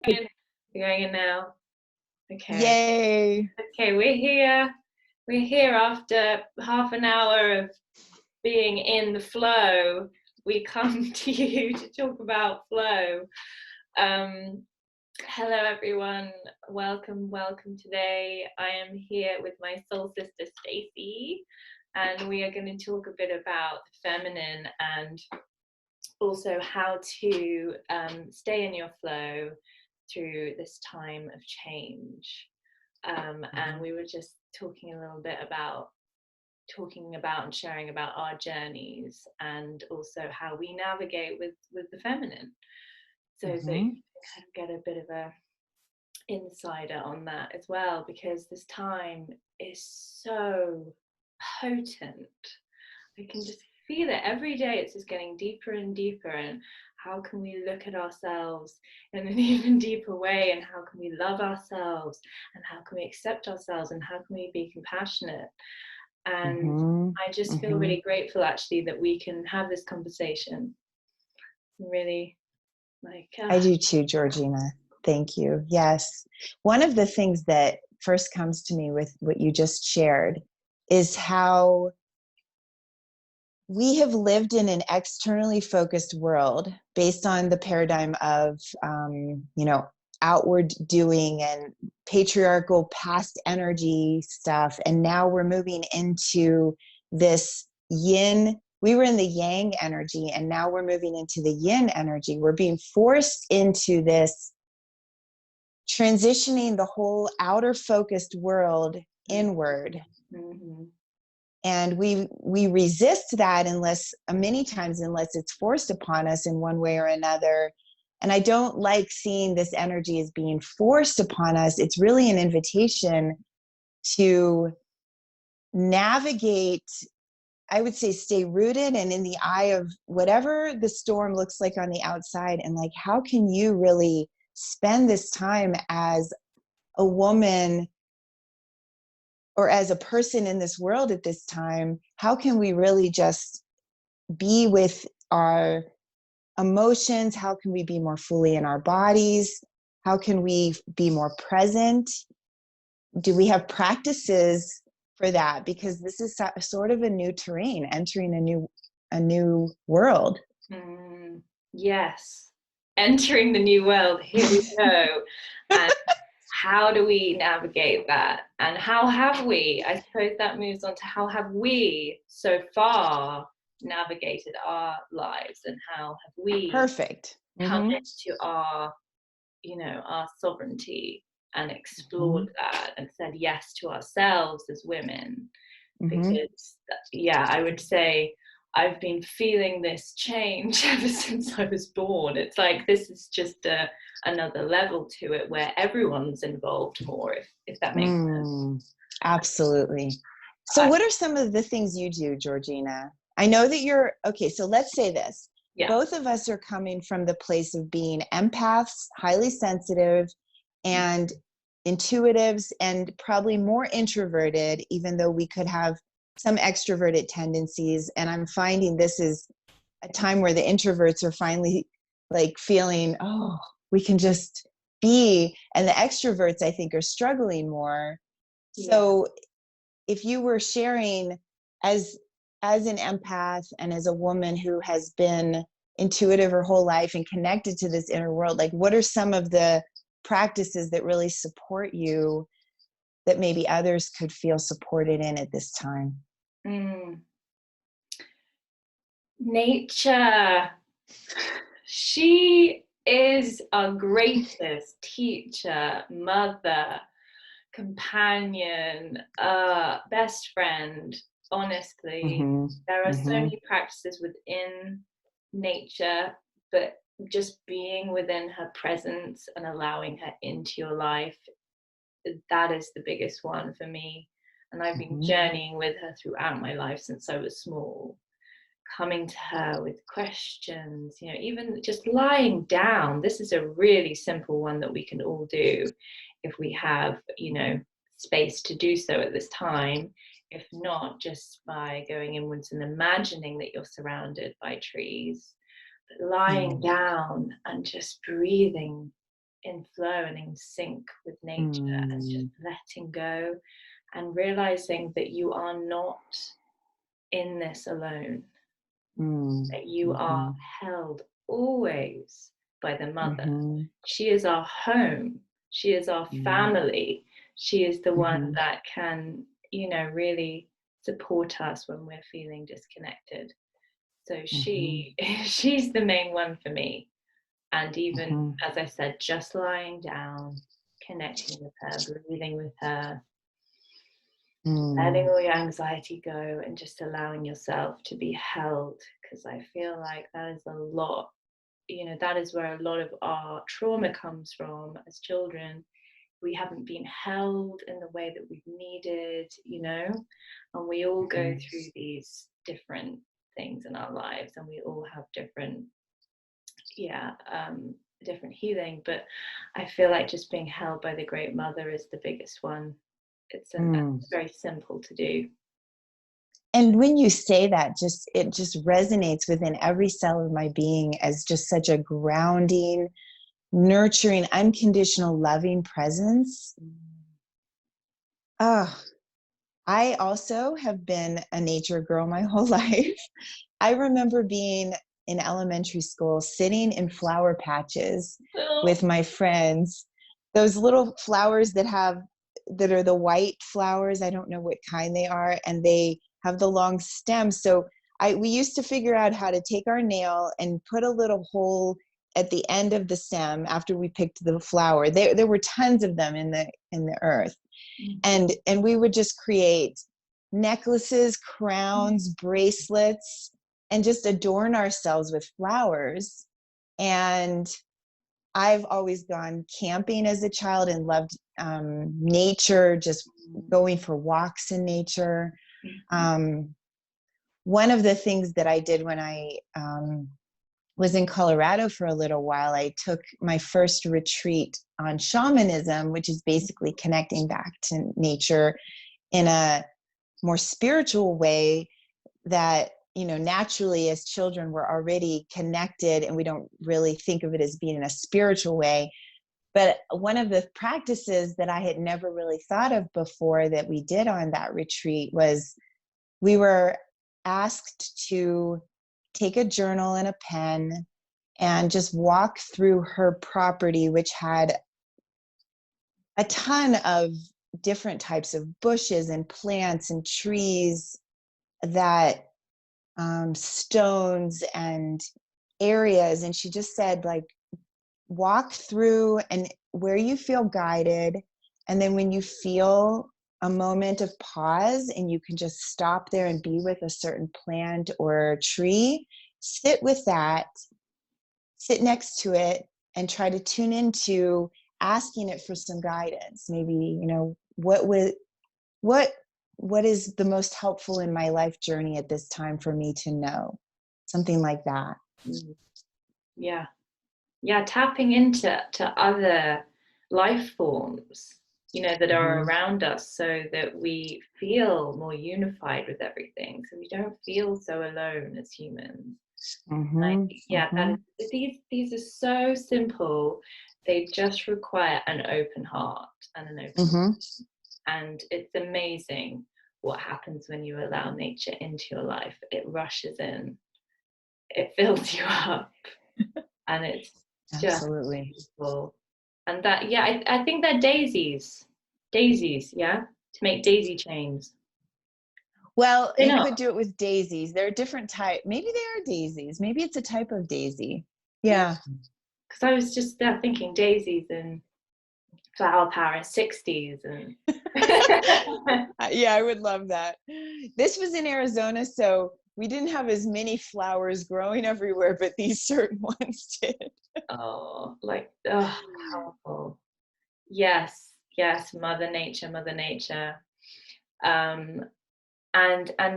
We're going in now. Okay. Yay. Okay, we're here. We're here after half an hour of being in the flow. We come to you to talk about flow. Hello, everyone. Welcome today. I am here with my soul sister, Stacie, and we are going to talk a bit about the feminine and also how to stay in your flow through this time of change. And we were just talking a little bit about and sharing about our journeys and also how we navigate with the feminine, so that you can kind of get a bit of a insider on that as well, because this time is so potent. I can just feel it every day. It's just getting deeper and deeper. And how can we look at ourselves in an even deeper way? And how can we love ourselves? And how can we accept ourselves? And how can we be compassionate? And I just feel really grateful, actually, that we can have this conversation. Really, like, I do too, Georgina. Thank you. Yes. One of the things that first comes to me with what you just shared is how we have lived in an externally focused world based on the paradigm of, outward doing and patriarchal past energy stuff. And now we're moving into this yin. We were in the yang energy, and now we're moving into the yin energy. We're being forced into this, transitioning the whole outer focused world inward. And we resist that many times unless it's forced upon us in one way or another. And I don't like seeing this energy as being forced upon us. It's really an invitation to navigate, I would say, stay rooted and in the eye of whatever the storm looks like on the outside. And like, how can you really spend this time as a woman or as a person in this world at this time? How can we really just be with our emotions? How can we be more fully in our bodies? How can we be more present? Do we have practices for that? Because this is sort of a new terrain, entering a new world. Yes, entering the new world. Here we go. And how do we navigate that? And how have we? I suppose that moves on to how have we so far navigated our lives, and how have we come into our sovereignty and explored that and said yes to ourselves as women. Because I would say I've been feeling this change ever since I was born. It's like this is just another level to it where everyone's involved more, if that makes sense. Absolutely. So what are some of the things you do, Georgina? I know that okay, so let's say this. Yeah. Both of us are coming from the place of being empaths, highly sensitive, and intuitives, and probably more introverted, even though we could have some extroverted tendencies. And I'm finding this is a time where the introverts are finally like feeling, oh, we can just be. And the extroverts, I think, are struggling more. Yeah. So if you were sharing as an empath and as a woman who has been intuitive her whole life and connected to this inner world, like what are some of the practices that really support you that maybe others could feel supported in at this time? Nature. She is our greatest teacher, mother, companion, best friend. Honestly, there are so many practices within nature, but just being within her presence and allowing her into your life, that is the biggest one for me. And I've been journeying with her throughout my life since I was small, coming to her with questions, even just lying down. This is a really simple one that we can all do if we have, space to do so at this time. If not, just by going inwards and imagining that you're surrounded by trees, but lying down and just breathing in flow and in sync with nature, and just letting go and realizing that you are not in this alone, that you are held always by the mother. She is our home. She is our family. She is the one that can, really support us when we're feeling disconnected. So she's the main one for me. And even, as I said, just lying down, connecting with her, breathing with her, letting all your anxiety go, and just allowing yourself to be held. Because I feel like that is a lot, that is where a lot of our trauma comes from as children. We haven't been held in the way that we've needed, and we all go through these different things in our lives, and we all have different different healing. But I feel like just being held by the Great Mother is the biggest one. It's very simple to do. And when you say that, it just resonates within every cell of my being as just such a grounding, nurturing, unconditional, loving presence. Oh, I also have been a nature girl my whole life. I remember being in elementary school, sitting in flower patches with my friends, those little flowers that are the white flowers. I don't know what kind they are, and they have the long stems. So we used to figure out how to take our nail and put a little hole at the end of the stem after we picked the flower. There were tons of them in the earth. And we would just create necklaces, crowns, bracelets, and just adorn ourselves with flowers. And I've always gone camping as a child and loved nature, just going for walks in nature. One of the things that I did when I was in Colorado for a little while, I took my first retreat on shamanism, which is basically connecting back to nature in a more spiritual way that, naturally as children we're already connected and we don't really think of it as being in a spiritual way. But one of the practices that I had never really thought of before that we did on that retreat was we were asked to take a journal and a pen and just walk through her property, which had a ton of different types of bushes and plants and trees, that stones and areas. And she just said, like, walk through and where you feel guided. And then when you feel a moment of pause and you can just stop there and be with a certain plant or tree, sit with that, sit next to it, and try to tune into asking it for some guidance. Maybe, what is the most helpful in my life journey at this time for me to know? Something like that. Yeah, tapping into other life forms, that are around us, so that we feel more unified with everything, so we don't feel so alone as humans. These are so simple. They just require an open heart and an open mind. And it's amazing what happens when you allow nature into your life. It rushes in, it fills you up, and it's absolutely just beautiful. And that, I think they're daisies, to make daisy chains. Well, you could do it with daisies. There are different types. Maybe they are daisies. Maybe it's a type of daisy. Yeah. Because I was just thinking daisies and flower power 60s and yeah, I would love that. This was in Arizona, so we didn't have as many flowers growing everywhere, but these certain ones did. Powerful. Yes, Mother Nature. And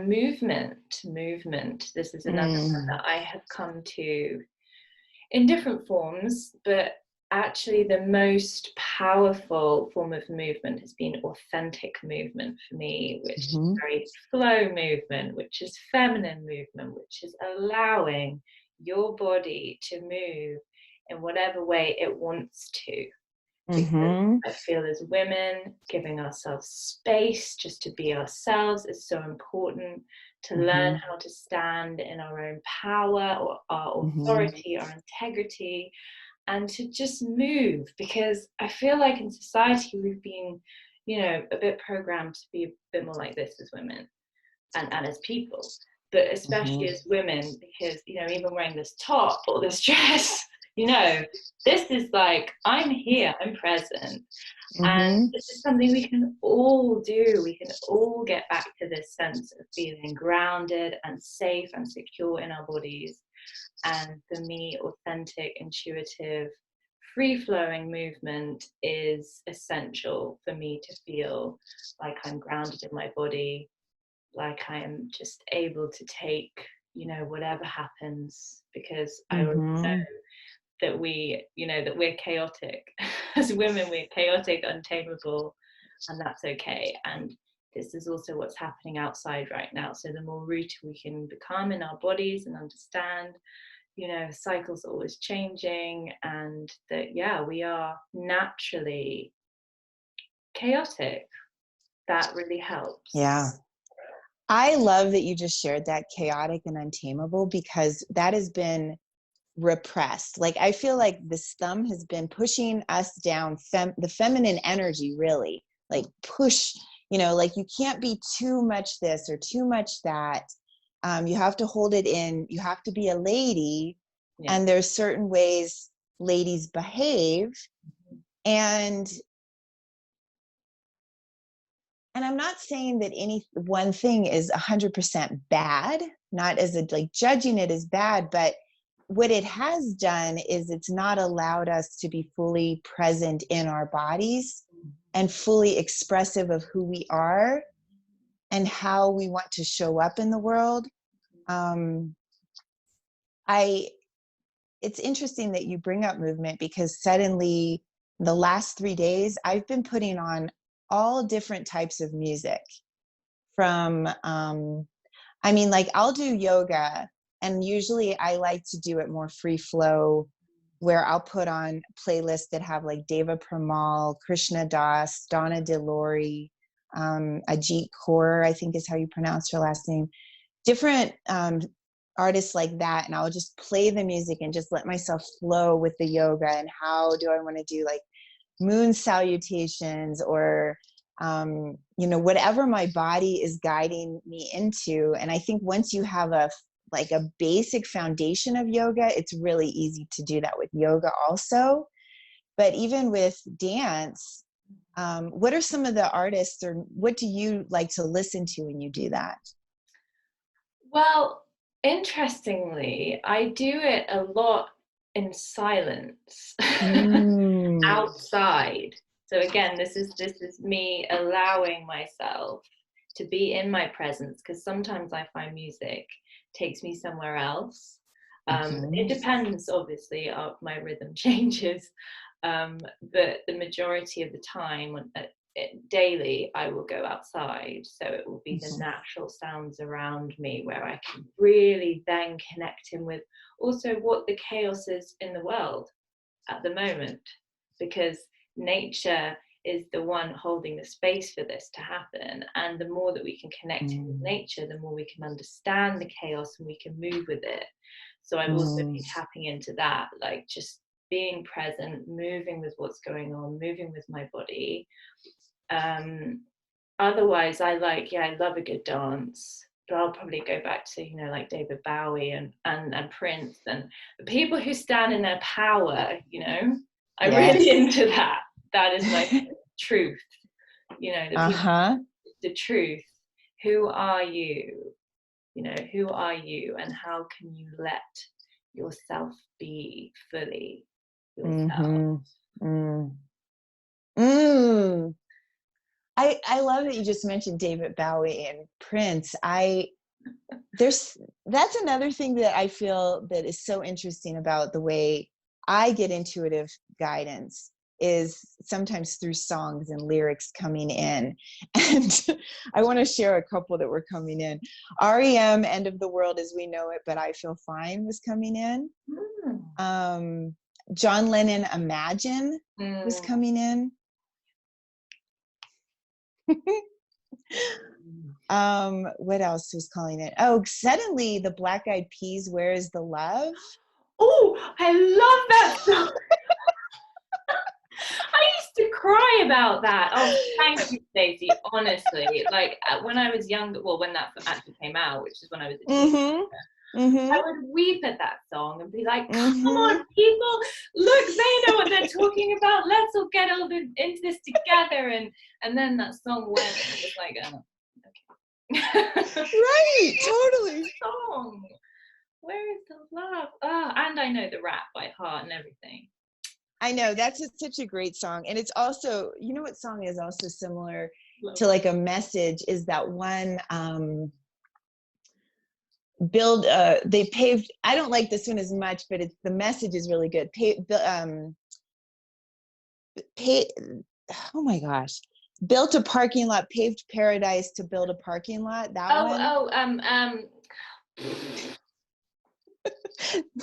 movement. This is another one that I have come to in different forms, but actually the most powerful form of movement has been authentic movement for me, which is very flow movement, which is feminine movement, which is allowing your body to move in whatever way it wants to. Because Mm-hmm. I feel as women, giving ourselves space just to be ourselves is so important, to learn how to stand in our own power or our authority, our integrity, and to just move. Because I feel like in society we've been, you know, a bit programmed to be a bit more like this as women and as people, but especially as women, because, you know, even wearing this top or this dress, you know, this is like, I'm here, I'm present. And this is something we can all do. We can all get back to this sense of feeling grounded and safe and secure in our bodies. And for me, authentic, intuitive, free-flowing movement is essential for me to feel like I'm grounded in my body, like I am just able to take, you know, whatever happens, because I already know that we, you know, that we're chaotic. As women, we're chaotic, untamable, and that's okay. And this is also what's happening outside right now. So the more rooted we can become in our bodies and understand, you know, cycles are always changing, and that, yeah, we are naturally chaotic. That really helps. Yeah. I love that you just shared that, chaotic and untamable, because that has been repressed. Like, I feel like this thumb has been pushing us down, the feminine energy, really, like push, you know, like you can't be too much this or too much that. You have to hold it in. You have to be a lady. Yeah. And there's certain ways ladies behave. And I'm not saying that any one thing is 100% bad, not as a, like, judging it as bad, but what it has done is it's not allowed us to be fully present in our bodies and fully expressive of who we are and how we want to show up in the world. It's interesting that you bring up movement, because suddenly the last 3 days I've been putting on all different types of music. From I mean, like, I'll do yoga, and usually I like to do it more free flow, where I'll put on playlists that have like Deva Premal, Krishna Das, Donna Delori, Ajit Kaur, I think is how you pronounce her last name, different artists like that. And I'll just play the music and just let myself flow with the yoga. And how do I want to do, like, moon salutations, or you know, whatever my body is guiding me into. And I think once you have a basic foundation of yoga, it's really easy to do that with yoga also. But even with dance, what are some of the artists, or what do you like to listen to when you do that? Well, interestingly, I do it a lot in silence outside. So again, this is me allowing myself to be in my presence, because sometimes I find music takes me somewhere else. It depends, obviously, my rhythm changes, but the majority of the time, daily, I will go outside. So it will be the natural sounds around me, where I can really then connect in with also what the chaos is in the world at the moment, because nature is the one holding the space for this to happen. And the more that we can connect with nature, the more we can understand the chaos and we can move with it. So I've also been tapping into that, like just being present, moving with what's going on, moving with my body. Otherwise, I love a good dance, but I'll probably go back to, you know, like David Bowie and Prince, and the people who stand in their power, you know. I'm really into that. That is my truth, you know, the people, the truth. Who are you? You know, who are you, and how can you let yourself be fully yourself? I love that you just mentioned David Bowie and Prince. That's another thing that I feel that is so interesting about the way I get intuitive guidance, is sometimes through songs and lyrics coming in. And I want to share a couple that were coming in. REM, End of the World as We Know It, But I Feel Fine, was coming in. John Lennon, Imagine was coming in. What else was calling it? Oh, suddenly the Black Eyed Peas, Where Is the Love? Oh, I love that song. I used to cry about that. Oh, thank you, Stacie. Honestly, like when I was younger, well, when that actually came out, which is when I was a teenager, I would weep at that song and be like, come on, people, look, they know what they're talking about. Let's all get all into this together. And then that song went, and it was like, oh, okay. Right, totally. Song. Where is the love? Oh, and I know the rap by heart and everything. I know, that's such a great song. And it's also, you know what song is also similar to like a message is that one, they paved, I don't like this one as much, but the message is really good. Oh my gosh. Built a parking lot, paved paradise to build a parking lot. That one.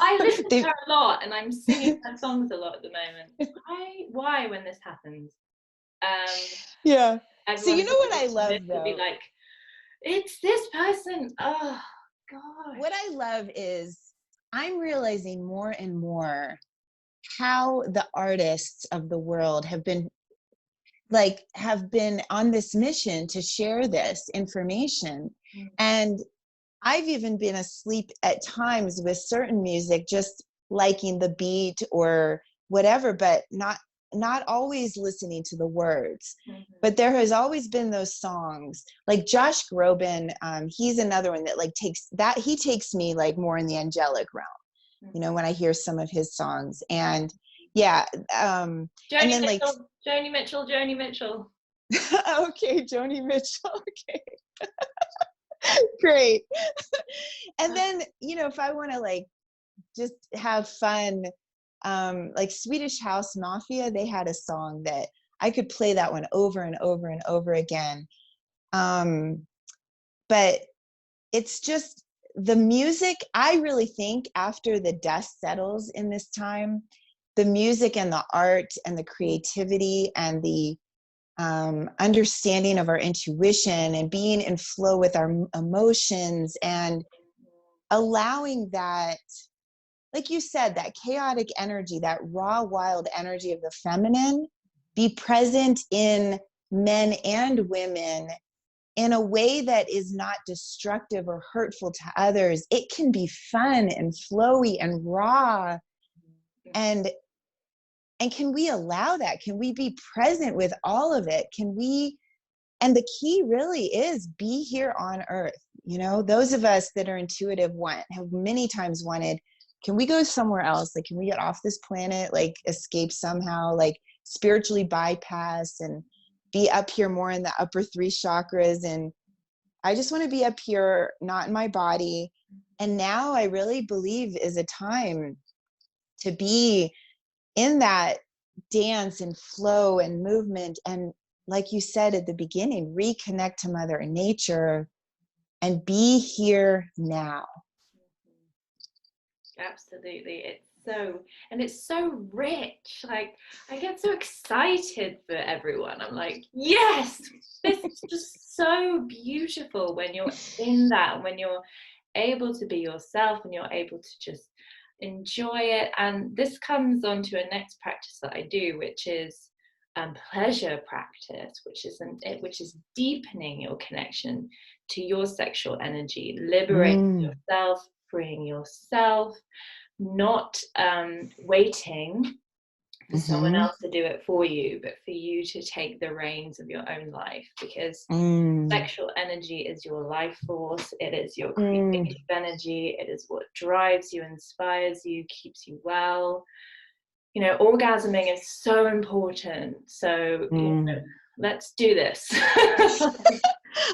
I listen to her a lot, and I'm singing her songs a lot at the moment. Why when this happens? Yeah. So you know what I love though? Be like, it's this person. Oh God. What I love is I'm realizing more and more how the artists of the world have been on this mission to share this information. And I've even been asleep at times with certain music, just liking the beat or whatever, but not always listening to the words. But there has always been those songs like Josh Groban. He's another one that he takes me like more in the angelic realm, you know, when I hear some of his songs. And yeah. Joni Mitchell. Okay, Joni Mitchell. Okay. Great. And then, you know, if I want to like just have fun, like Swedish House Mafia, they had a song that I could play that one over and over and over again. But it's just the music. I really think after the dust settles in this time, the music and the art and the creativity and the understanding of our intuition and being in flow with our emotions and allowing that, like you said, that chaotic energy, that raw, wild energy of the feminine be present in men and women in a way that is not destructive or hurtful to others. It can be fun and flowy and raw. And can we allow that? Can we be present with all of it? And the key really is be here on earth. You know, those of us that are intuitive have many times wanted, can we go somewhere else? Like, can we get off this planet, like escape somehow, like spiritually bypass and be up here more in the upper 3 chakras? And I just want to be up here, not in my body. And now I really believe is a time to be in that dance and flow and movement. And like you said at the beginning, reconnect to Mother Nature and be here now. Absolutely. It's so rich. Like, I get so excited for everyone. I'm like, yes, this is just so beautiful when you're in that, when you're able to be yourself and you're able to just enjoy it. And this comes on to a next practice that I do, which is pleasure practice, which is deepening your connection to your sexual energy, liberating yourself, freeing yourself, not waiting for someone else to do it for you, but for you to take the reins of your own life, because sexual energy is your life force. It is your creative energy. It is what drives you, inspires you, keeps you well. You know, orgasming is so important. So you know, let's do this.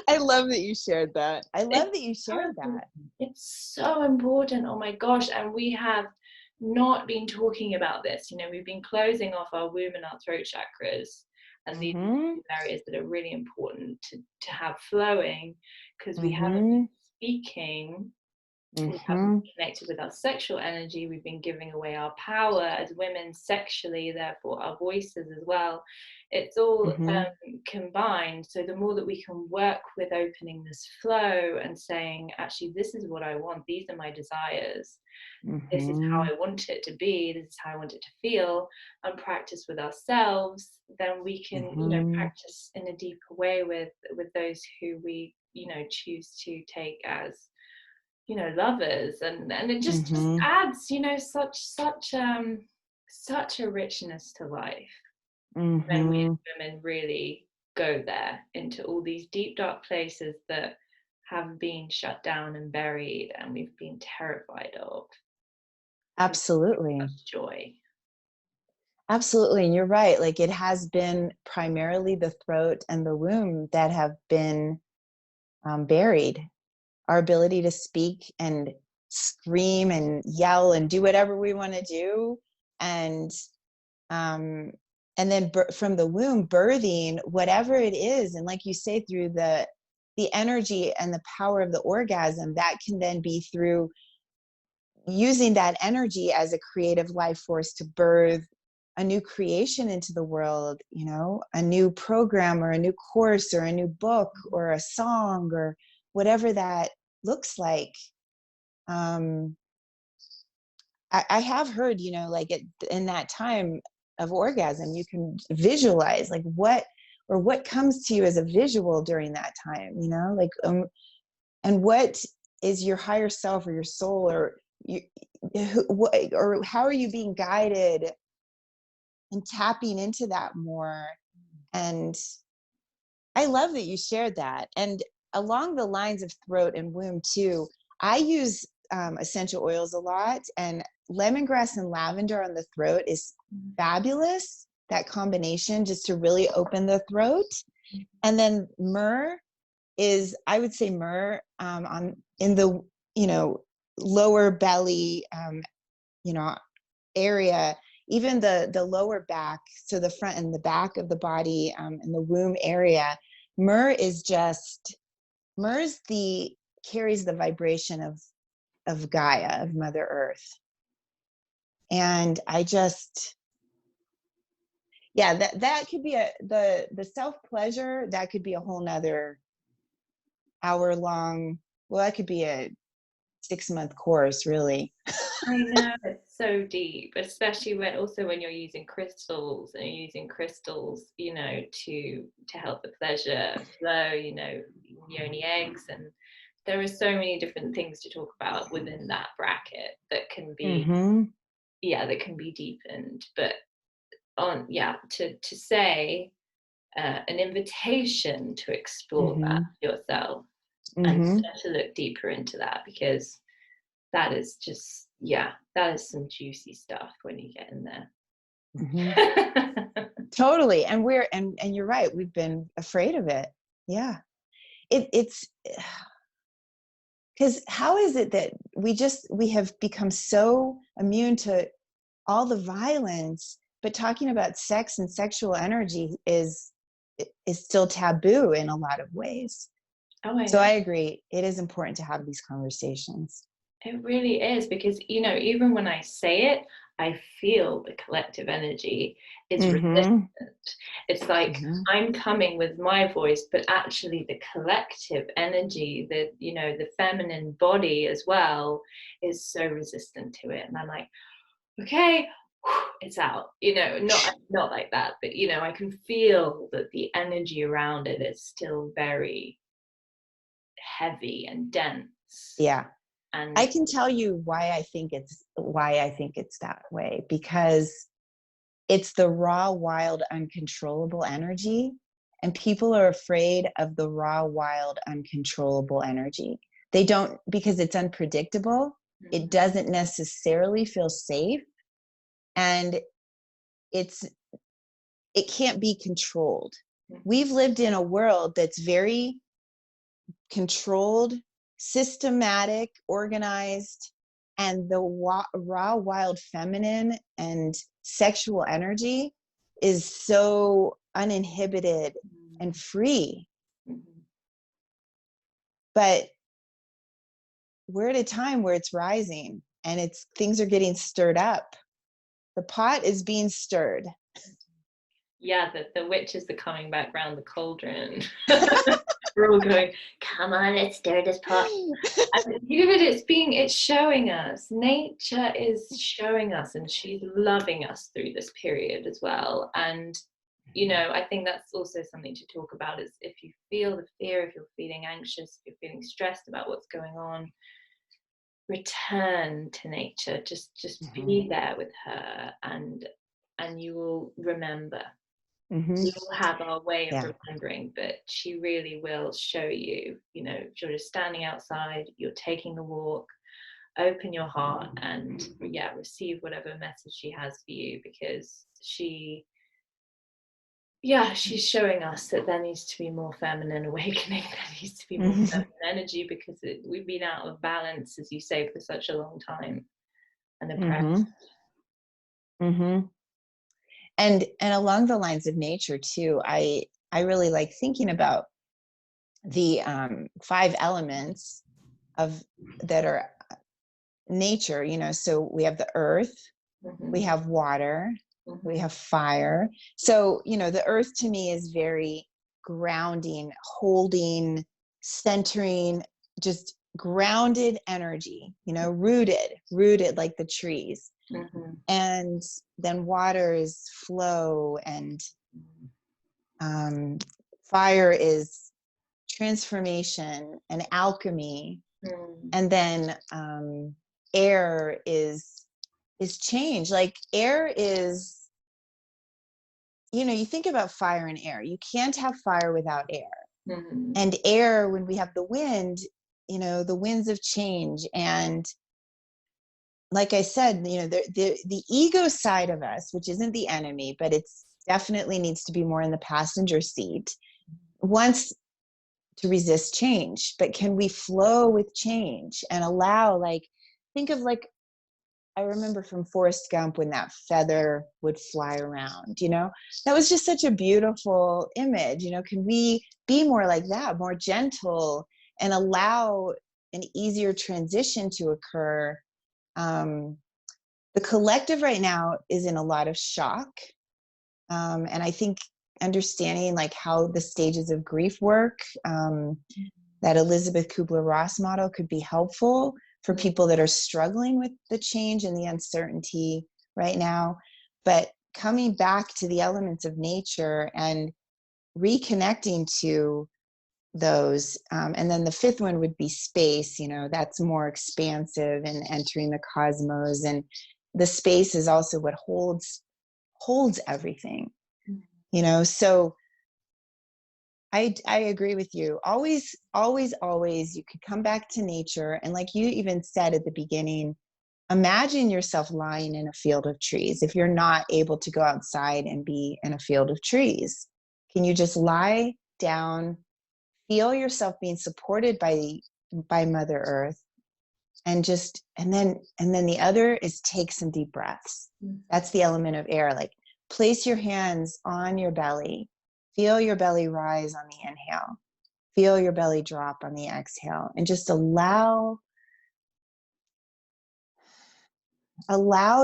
I love that you shared that. It's so important. Oh my gosh. And we have not been talking about this. You know, we've been closing off our womb and our throat chakras. And these are areas that are really important to have flowing, because we haven't been speaking We haven't Mm-hmm. connected with our sexual energy. We've been giving away our power as women sexually, therefore our voices as well. It's all Mm-hmm. combined. So the more that we can work with opening this flow and saying, actually, this is what I want. These are my desires. This is how Mm-hmm. I want it to be. This is how I want it to feel. And practice with ourselves. Then we can, Mm-hmm. practice in a deeper way with those who we, choose to take as lovers, and it just Mm-hmm. adds such a richness to life when we Mm-hmm. as women really go there into all these deep dark places that have been shut down and buried and we've been terrified of. It brings Absolutely. such joy. Absolutely. And you're right. Like, it has been primarily the throat and the womb that have been buried. Our ability to speak and scream and yell and do whatever we want to do. And um, and then from the womb, birthing whatever it is. And like you say, through the energy and the power of the orgasm, that can then be through using that energy as a creative life force to birth a new creation into the world, a new program or a new course or a new book or a song or whatever that looks like. um I have heard, like in that time of orgasm, you can visualize like what comes to you as a visual during that time, like and what is your higher self or your soul, or you, or how are you being guided and tapping into that more. And I love that you shared that. And along the lines of throat and womb too, I use essential oils a lot, and lemongrass and lavender on the throat is fabulous. That combination, just to really open the throat. And then myrrh is, I would say myrrh on in the lower belly area, even the lower back, so the front and the back of the body, and the womb area. Myrrh is just myrrh's the carries the vibration of Gaia, of Mother Earth. And I just, yeah, that could be the self-pleasure, that could be a whole nother hour long, well, that could be a 6-month course, really. I know, it's so deep, especially when you're using crystals and you're using crystals, to help the pleasure flow, yoni eggs, and there are so many different things to talk about within that bracket that can be, Mm-hmm. that can be deepened. But to say an invitation to explore that Mm-hmm. yourself and Mm-hmm. to look deeper into that, because that is just, that is some juicy stuff when you get in there. Mm-hmm. Totally. And and you're right, we've been afraid of it. Yeah. It's because how is it that we have become so immune to all the violence, but talking about sex and sexual energy is still taboo in a lot of ways. Oh, I So know. I agree, it is important to have these conversations. It really is, because even when I say it, I feel the collective energy is Mm-hmm. resistant. It's like Mm-hmm. I'm coming with my voice, but actually the collective energy, the feminine body as well, is so resistant to it. And I'm like, okay, it's out. Not like that, but I can feel that the energy around it is still very heavy and dense. Yeah. And I can tell you why I think it's that way, because it's the raw, wild, uncontrollable energy. And people are afraid of the raw, wild, uncontrollable energy. They don't, because it's unpredictable. It doesn't necessarily feel safe. And it can't be controlled. We've lived in a world that's very controlled, systematic, organized, and the raw, wild feminine and sexual energy is so uninhibited and free. But we're at a time where it's rising and things are getting stirred up. The pot is being stirred. Yeah, the witches are coming back round the cauldron. We're all going, come on, let's stir this pot. And it's showing us. Nature is showing us, and she's loving us through this period as well. And I think that's also something to talk about, is if you feel the fear, if you're feeling anxious, if you're feeling stressed about what's going on, return to nature. Just be there with her, and you will remember. We'll have our way of remembering, but she really will show you, if you're just standing outside, you're taking the walk, open your heart and receive whatever message she has for you, because she's showing us that there needs to be more feminine awakening, there needs to be more feminine energy, because we've been out of balance, as you say, for such a long time, and oppressed. And along the lines of nature too, I really like thinking about the 5 elements that are nature, so we have the earth, we have water, we have fire. So, the earth to me is very grounding, holding, centering, just grounded energy, rooted like the trees. And then water is flow, and fire is transformation and alchemy. And then air is change. Like air is, you think about fire and air. You can't have fire without air. And air, when we have the wind, the winds of change. And like I said, the ego side of us, which isn't the enemy, but it's definitely needs to be more in the passenger seat, wants to resist change. But can we flow with change and allow, think of I remember from Forrest Gump when that feather would fly around, that was just such a beautiful image. Can we be more like that, more gentle, and allow an easier transition to occur? The collective right now is in a lot of shock. And I think understanding how the stages of grief work, that Elizabeth Kubler-Ross model could be helpful for people that are struggling with the change and the uncertainty right now. But coming back to the elements of nature and reconnecting to those. And then the 5th one would be space, that's more expansive and entering the cosmos. And the space is also what holds everything, so I agree with you. Always, always, always, you could come back to nature. And like you even said at the beginning, imagine yourself lying in a field of trees. If you're not able to go outside and be in a field of trees, can you just lie down, feel yourself being supported by Mother Earth, and then the other is take some deep breaths. That's the element of air. Place your hands on your belly. Feel your belly rise on the inhale. Feel your belly drop on the exhale. And just allow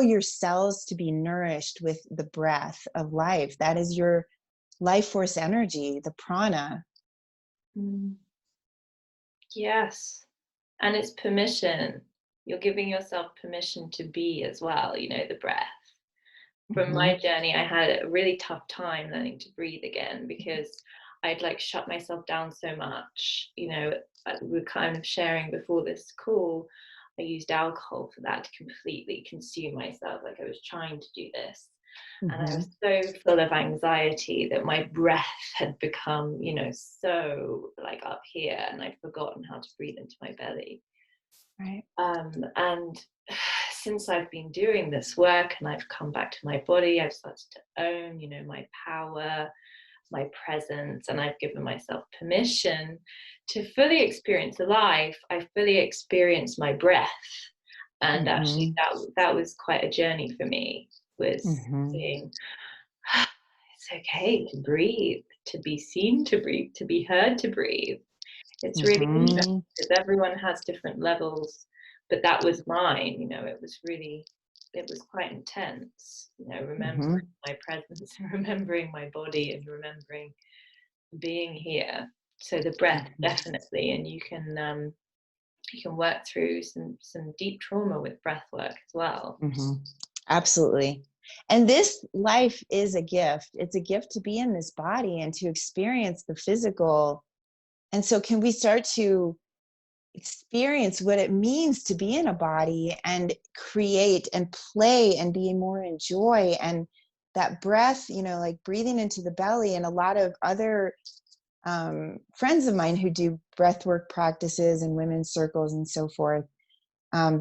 your cells to be nourished with the breath of life. That is your life force energy, the prana. Yes. And it's permission. You're giving yourself permission to be as well, the breath. From my journey, I had a really tough time learning to breathe again, because I'd shut myself down so much. We were kind of sharing before this call, I used alcohol for that, to completely consume myself. I was trying to do this. And I was so full of anxiety that my breath had become, so up here, and I'd forgotten how to breathe into my belly. Right. And since I've been doing this work and I've come back to my body, I've started to own, my power, my presence, and I've given myself permission to fully experience life. I fully experienced my breath. And actually that was quite a journey for me, was seeing it's okay to breathe, to be seen to breathe, to be heard to breathe. It's really interesting because everyone has different levels, but that was mine, it was quite intense, remembering my presence, remembering my body, and remembering being here. So the breath, definitely, and you can work through some deep trauma with breath work as well. Absolutely. And this life is a gift. It's a gift to be in this body and to experience the physical. And so can we start to experience what it means to be in a body and create and play and be more in joy? And that breath, like breathing into the belly. And a lot of other friends of mine who do breath work practices and women's circles and so forth,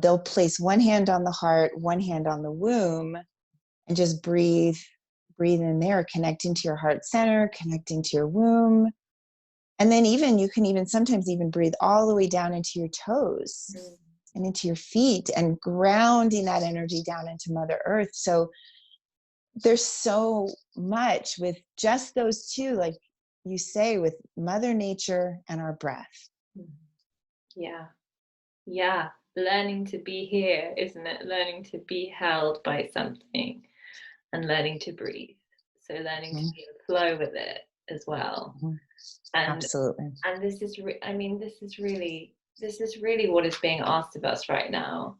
they'll place one hand on the heart, one hand on the womb, and just breathe in there, connecting to your heart center, connecting to your womb. And then you can even sometimes even breathe all the way down into your toes and into your feet, and grounding that energy down into Mother Earth. So there's so much with just those two, like you say, with Mother Nature and our breath. Yeah. Learning to be here, isn't it? Learning to be held by something and learning to breathe. So learning to be in flow with it as well. And absolutely. And this is really what is being asked of us right now,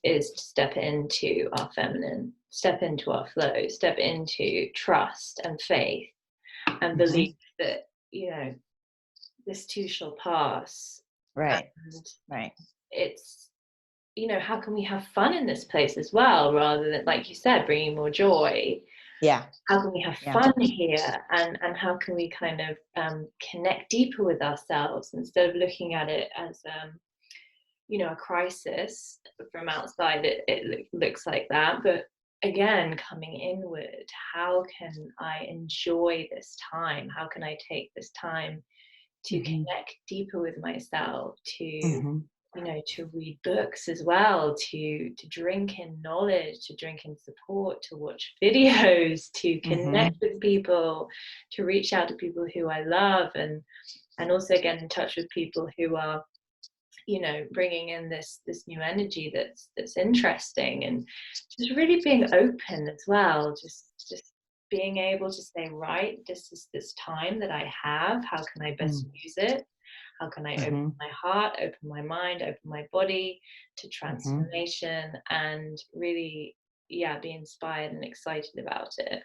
is to step into our feminine, step into our flow, step into trust and faith, and believe that this too shall pass. Right. And right. It's how can we have fun in this place as well, rather than, like you said, bringing more joy? Yeah. How can we have fun here, and how can we kind of connect deeper with ourselves, instead of looking at it as a crisis from outside? It looks like that, but again, coming inward, how can I enjoy this time? How can I take this time to connect deeper with myself, to to read books as well, to drink in knowledge, to drink in support, to watch videos, to connect with people, to reach out to people who I love, and also get in touch with people who are bringing in this new energy that's interesting, and just really being open as well, just being able to say, right, this is this time that I have, how can I best use it? How can I open my heart, open my mind, open my body to transformation, and really, be inspired and excited about it?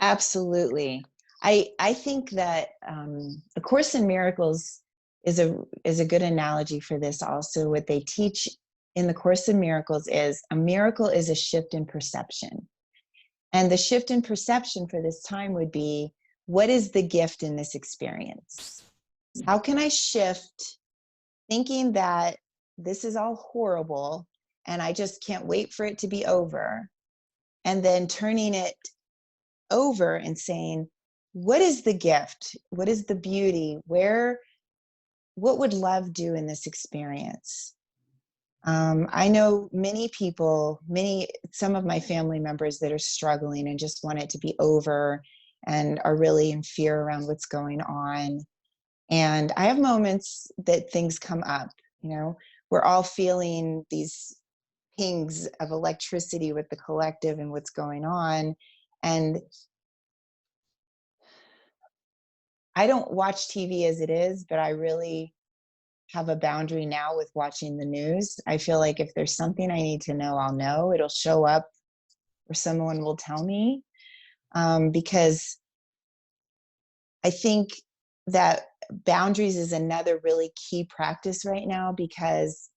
Absolutely. I think that A Course in Miracles is a good analogy for this also. What they teach in the Course in Miracles is a miracle is a shift in perception. And the shift in perception for this time would be, what is the gift in this experience? How can I shift thinking that this is all horrible and I just can't wait for it to be over, and then turning it over and saying, what is the gift? What is the beauty? What would love do in this experience? I know many people, some of my family members that are struggling and just want it to be over and are really in fear around what's going on. And I have moments that things come up, we're all feeling these pings of electricity with the collective and what's going on. And I don't watch TV as it is, but I really have a boundary now with watching the news. I feel like if there's something I need to know, I'll know. It'll show up or someone will tell me, because I think that boundaries is another really key practice right now, because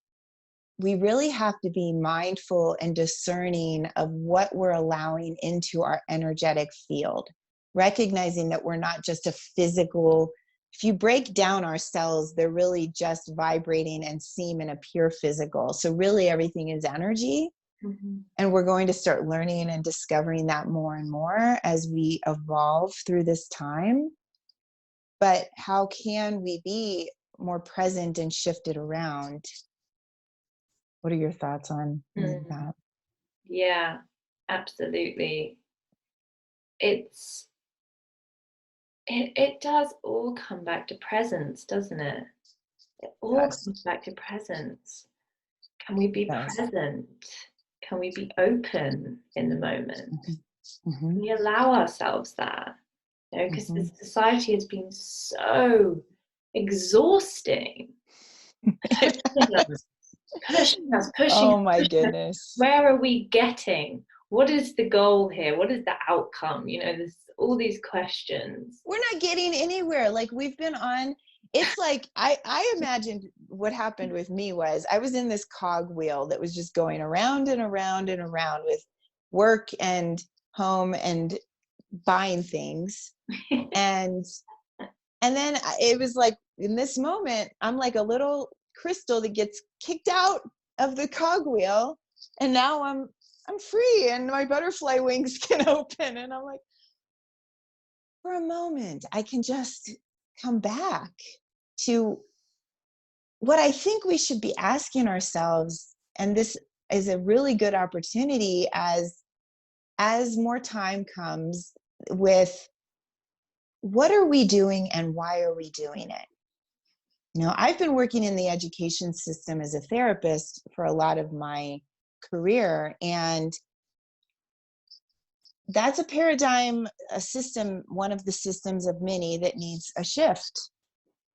we really have to be mindful and discerning of what we're allowing into our energetic field, recognizing that we're not just a physical. If you break down our cells, they're really just vibrating and seem and appear physical. So really everything is energy. And we're going to start learning and discovering that more and more as we evolve through this time. But how can we be more present and shift it around? What are your thoughts on that? Yeah, absolutely. It's it does all come back to presence, doesn't it? It all Yes, comes back to presence. Can we be yes. present? Can we be open in the moment? Mm-hmm. Can we allow ourselves that? You know, because Mm-hmm. the society has been so exhausting, pushing us, pushing us, pushing Oh us, my pushing us. goodness. Where are we getting? What is the goal here? What is the outcome? You know, there's all these questions. We're not getting anywhere. Like we've been on, it's like I imagined what happened with me was I was in this cogwheel that was just going around and around and around with work and home and buying things. And then it was like in this moment, I'm like a little crystal that gets kicked out of the cogwheel, and now I'm free and my butterfly wings can open, and I'm like, for a moment, I can just come back to what I think we should be asking ourselves. And this is a really good opportunity as more time comes with what are we doing and why are we doing it? You know, I've been working in the education system as a therapist for a lot of my career, and that's a paradigm, a system, one of the systems of many that needs a shift.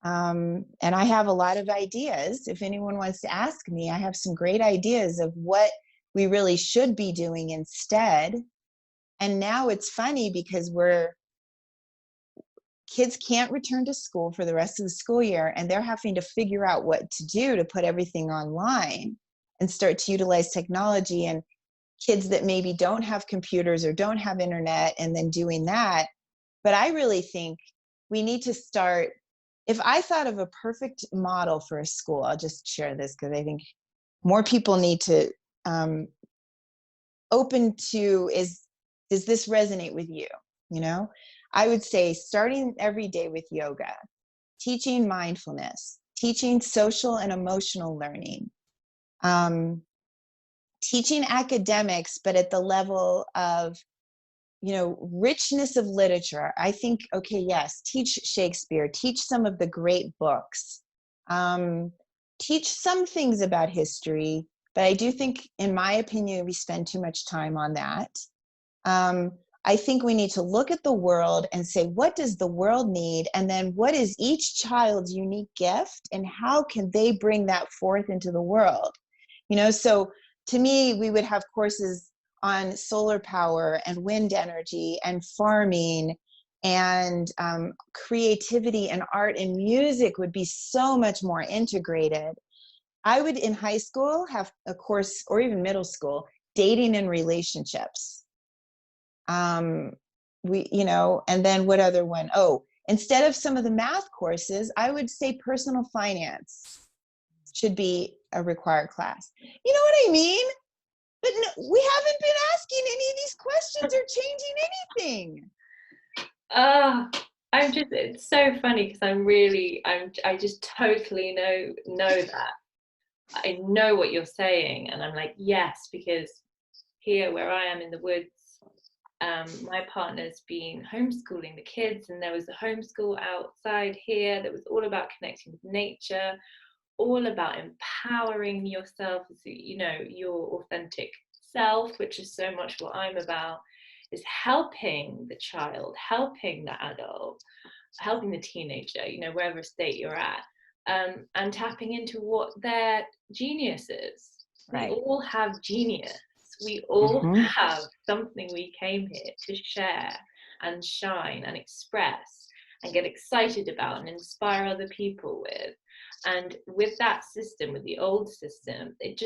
And I have a lot of ideas. If anyone wants to ask me, I have some great ideas of what we really should be doing instead. And now it's funny because kids can't return to school for the rest of the school year, and they're having to figure out what to do to put everything online and start to utilize technology. And kids that maybe don't have computers or don't have internet, and then doing that. But I really think we need to start. If I thought of a perfect model for a school, I'll just share this because I think more people need to open to, does this resonate with you? You know, I would say starting every day with yoga, teaching mindfulness, teaching social and emotional learning, teaching academics, but at the level of, you know, richness of literature. I think, okay, yes, teach Shakespeare, teach some of the great books, teach some things about history, but I do think, in my opinion, we spend too much time on that. I think we need to look at the world and say, what does the world need? And then what is each child's unique gift and how can they bring that forth into the world? You know, so to me, we would have courses on solar power and wind energy and farming and creativity and art and music would be so much more integrated. I would, in high school, have a course, or even middle school, dating and relationships. You know, and then what other one? Oh, instead of some of the math courses, I would say personal finance should be a required class. You know what I mean? But no, we haven't been asking any of these questions or changing anything. It's so funny because I just totally know that. I know what you're saying, and I'm like, yes, because here where I am in the woods, my partner's been homeschooling the kids, and there was a homeschool outside here that was all about connecting with nature, all about empowering yourself as, you know, your authentic self, which is so much what I'm about, is helping the child, helping the adult, helping the teenager, you know, wherever state you're at, and tapping into what their genius is. We Right. all have genius. We all have something we came here to share and shine and express and get excited about and inspire other people with. And with that system, with the old system, it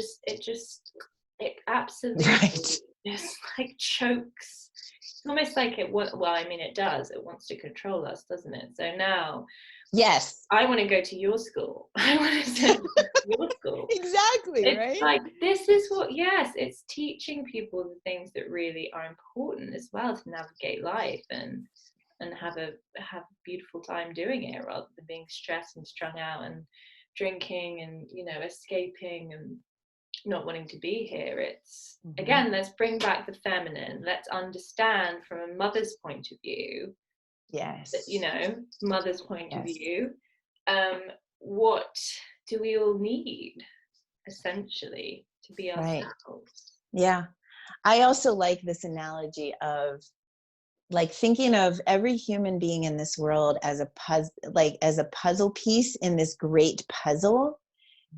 absolutely Right. just like chokes. It's almost like well, I mean, it does. It wants to control us, doesn't it? So now, Yes. I want to go to your school. I want to send you to your school. Exactly, It's right? like, this is what, yes, it's teaching people the things that really are important as well to navigate life and have a beautiful time doing it, rather than being stressed and strung out and drinking and, you know, escaping and not wanting to be here. It's again, let's bring back the feminine. Let's understand from a mother's point of view Yes. you know, mother's point of Yes. view, what do we all need essentially to be Right. ourselves? Yeah. I also like this analogy of like thinking of every human being in this world as a puzzle, like as a puzzle piece in this great puzzle.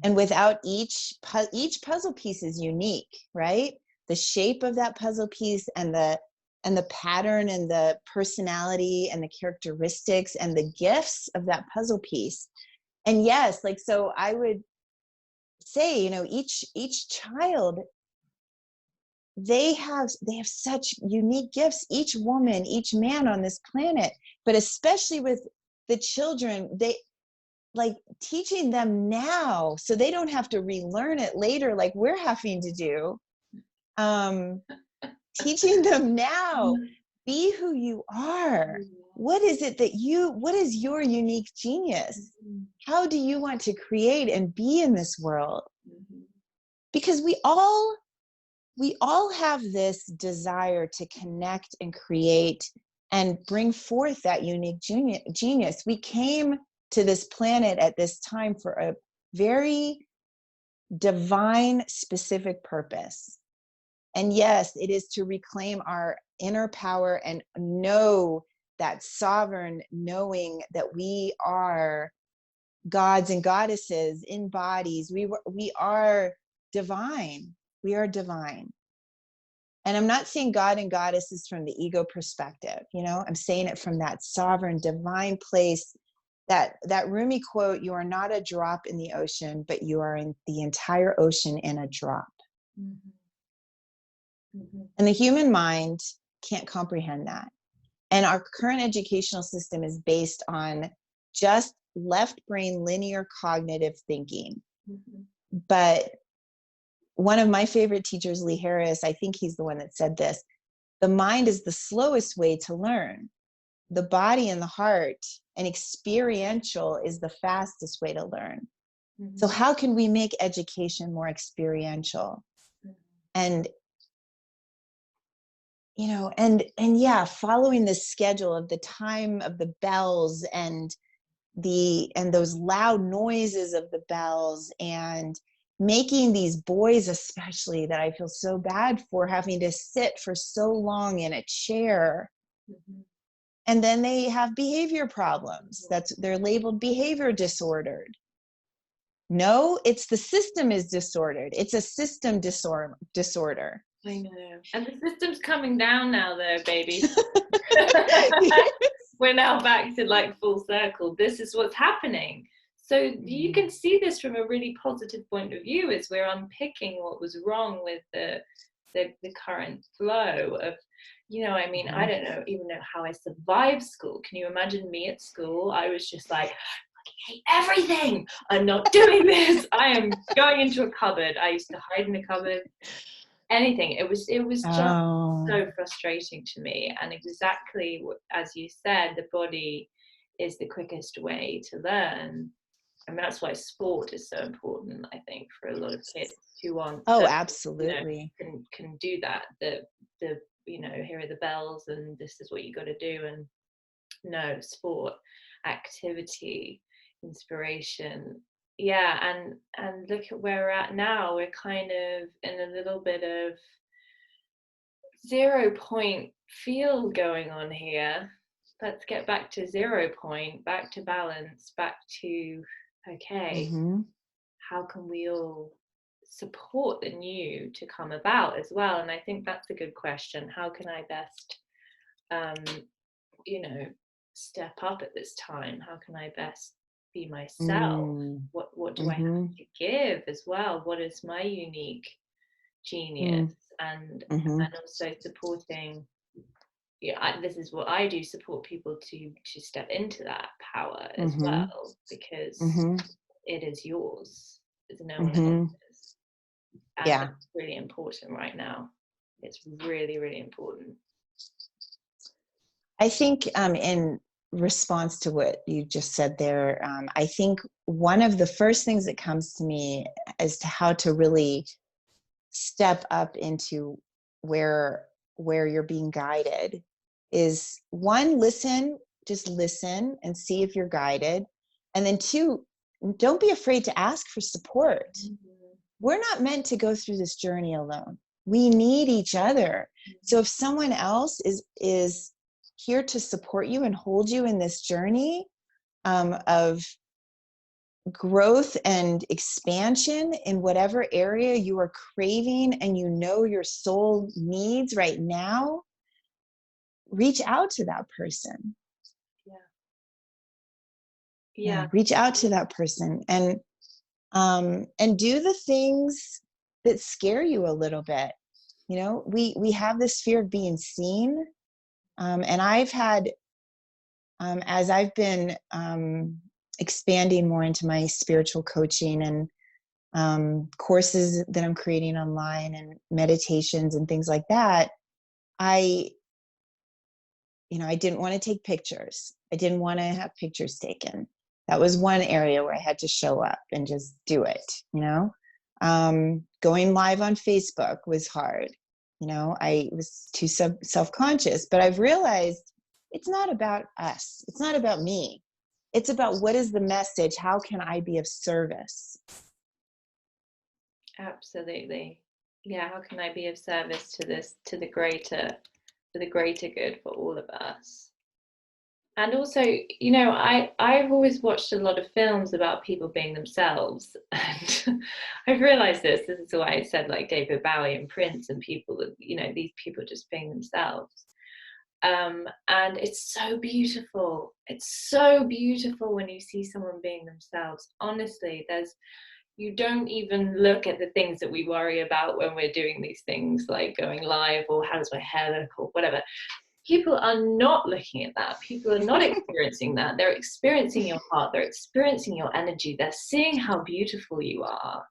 And without each puzzle piece is unique, right? The shape of that puzzle piece and the pattern and the personality and the characteristics and the gifts of that puzzle piece. And yes, like, so I would say, you know, each child, they have such unique gifts, each woman, each man on this planet, but especially with the children, they like teaching them now so they don't have to relearn it later like we're having to do. Teaching them now, be who you are. What is it that what is your unique genius? How do you want to create and be in this world? Because we all have this desire to connect and create and bring forth that unique genius. We came to this planet at this time for a very divine, specific purpose. And yes, it is to reclaim our inner power and know that sovereign knowing that we are gods and goddesses in bodies. We are divine. We are divine. And I'm not saying God and goddesses from the ego perspective, you know, I'm saying it from that sovereign, divine place. That Rumi quote, you are not a drop in the ocean, but you are in the entire ocean in a drop. And the human mind can't comprehend that. And our current educational system is based on just left brain linear cognitive thinking. But one of my favorite teachers, Lee Harris, I think he's the one that said this: the mind is the slowest way to learn. The body and the heart and experiential is the fastest way to learn. So how can we make education more experiential? And, you know, and yeah, following the schedule of the time of the bells and those loud noises of the bells, and making these boys especially that I feel so bad for, having to sit for so long in a chair. And then they have behavior problems. They're labeled behavior disordered. No, it's the system is disordered. It's a system disorder. I know. And the system's coming down now though, baby. We're now back to like full circle. This is what's happening. So you can see this from a really positive point of view as we're unpicking what was wrong with the current flow of, you know, I mean, I don't even know how I survived school. Can you imagine me at school? I was just like, I hate everything. I'm not doing this. I am going into a cupboard. I used to hide in a cupboard. Anything. It was just so frustrating to me. And exactly as you said, the body is the quickest way to learn. And that's why sport is so important, I think, for a lot of kids who want absolutely, you know, can do that. The you know, here are the bells and this is what you got to do. And no, sport, activity, inspiration. Yeah, and look at where we're at now. We're kind of in a little bit of 0 point field going on here. Let's get back to 0 point, back to balance, back to okay, how can we all support the new to come about as well? And I think that's a good question. How can I best you know, step up at this time? How can I best be myself? What do I have to give as well? What is my unique genius? And also supporting, yeah, this is what I do, support people to step into that power as well, because it is yours. It's no one else's. And it's really important right now. It's really, really important. I think in response to what you just said there, I think one of the first things that comes to me as to how to really step up into where you're being guided is, one, listen just listen and see if you're guided. And then 2, don't be afraid to ask for support. We're not meant to go through this journey alone. We need each other. So if someone else is here to support you and hold you in this journey of growth and expansion in whatever area you are craving and you know your soul needs right now, reach out to that person. Yeah. Reach out to that person and do the things that scare you a little bit. You know, we have this fear of being seen. And I've had, as I've been expanding more into my spiritual coaching and courses that I'm creating online and meditations and things like that, I didn't want to take pictures. I didn't want to have pictures taken. That was one area where I had to show up and just do it, going live on Facebook was hard. I was too self-conscious, but I've realized it's not about us. It's not about me. It's about what is the message? How can I be of service? Absolutely. Yeah. How can I be of service to the greater good for all of us? And also, I've always watched a lot of films about people being themselves. And I've realized this is why I said like David Bowie and Prince and people that, these people just being themselves. And it's so beautiful. It's so beautiful when you see someone being themselves. Honestly, you don't even look at the things that we worry about when we're doing these things, like going live or how does my hair look or whatever. People are not looking at that. People are not experiencing that. They're experiencing your heart. They're experiencing your energy. They're seeing how beautiful you are,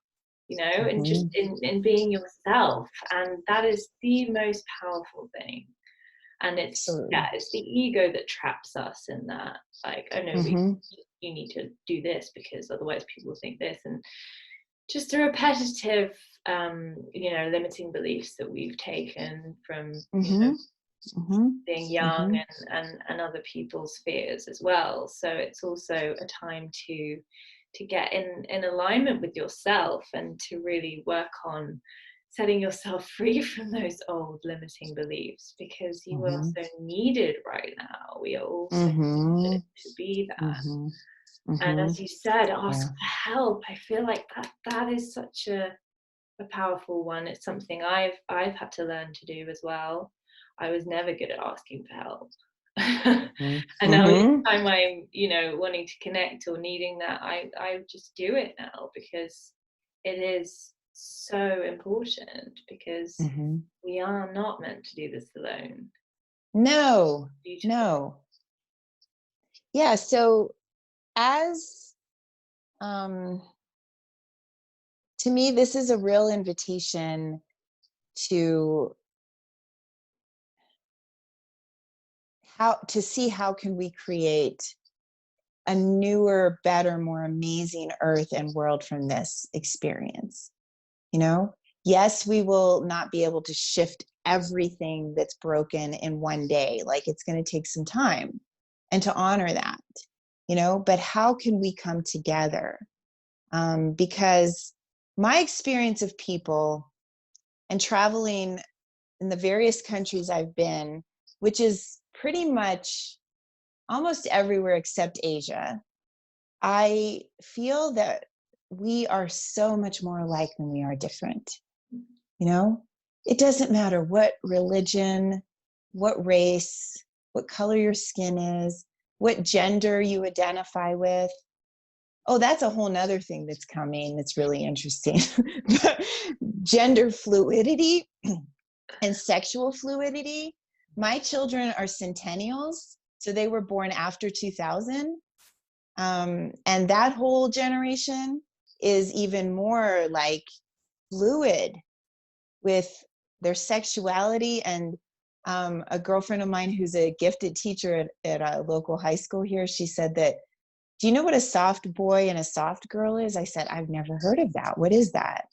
and just in being yourself. And that is the most powerful thing. And it's the ego that traps us in that. Like, oh no, you need to do this because otherwise people think this. And just the repetitive, limiting beliefs that we've taken from, being young and other people's fears as well. So it's also a time to get in alignment with yourself and to really work on setting yourself free from those old limiting beliefs, because you are so needed right now. We are all so needed to be that. And as you said, ask for help. I feel like that is such a powerful one. It's something I've had to learn to do as well. I was never good at asking for help. And now each time I'm, wanting to connect or needing that, I just do it now, because it is so important, because we are not meant to do this alone. No. Yeah. So as, to me, this is a real invitation to see how can we create a newer, better, more amazing earth and world from this experience. Yes, we will not be able to shift everything that's broken in one day. Like, it's going to take some time, and to honor that, but how can we come together? Because my experience of people and traveling in the various countries I've been, which is pretty much almost everywhere except Asia, I feel that we are so much more alike than we are different. It doesn't matter what religion, what race, what color your skin is, what gender you identify with. Oh, that's a whole nother thing that's coming that's really interesting. Gender fluidity and sexual fluidity. My children are centennials, so they were born after 2000. And that whole generation is even more like fluid with their sexuality. And a girlfriend of mine who's a gifted teacher at a local high school here, she said that, do you know what a soft boy and a soft girl is? I said, I've never heard of that. What is that?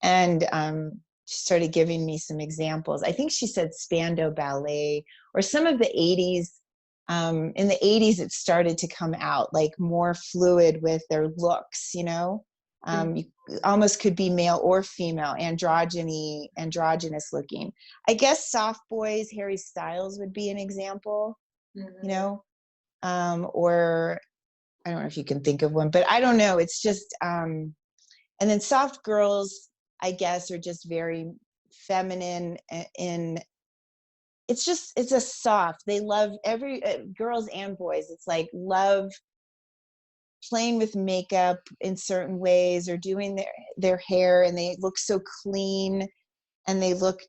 And she started giving me some examples. I think she said Spandau Ballet or some of the 80s In the 80s, it started to come out, like more fluid with their looks, you know. You almost could be male or female, androgynous looking. I guess soft boys, Harry Styles would be an example, you know, or I don't know if you can think of one, but I don't know. It's just, and then soft girls, I guess, are just very feminine it's a soft, they love girls and boys. It's like love playing with makeup in certain ways, or doing their hair, and they look so clean, and they look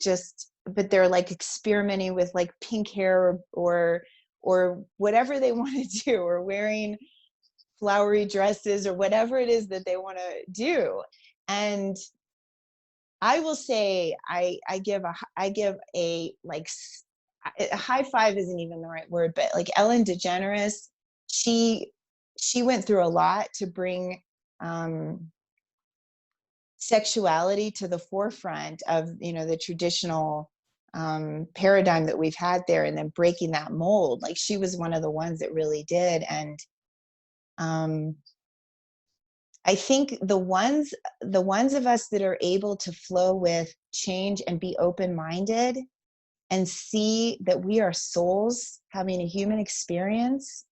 but they're like experimenting with like pink hair or whatever they want to do, or wearing flowery dresses, or whatever it is that they want to do. And I will say, I give a like a high five isn't even the right word, but like Ellen DeGeneres, she went through a lot to bring sexuality to the forefront of, you know, the traditional paradigm that we've had there, and then breaking that mold. Like, she was one of the ones that really did. And I think the ones of us that are able to flow with change and be open-minded and see that we are souls having a human experience,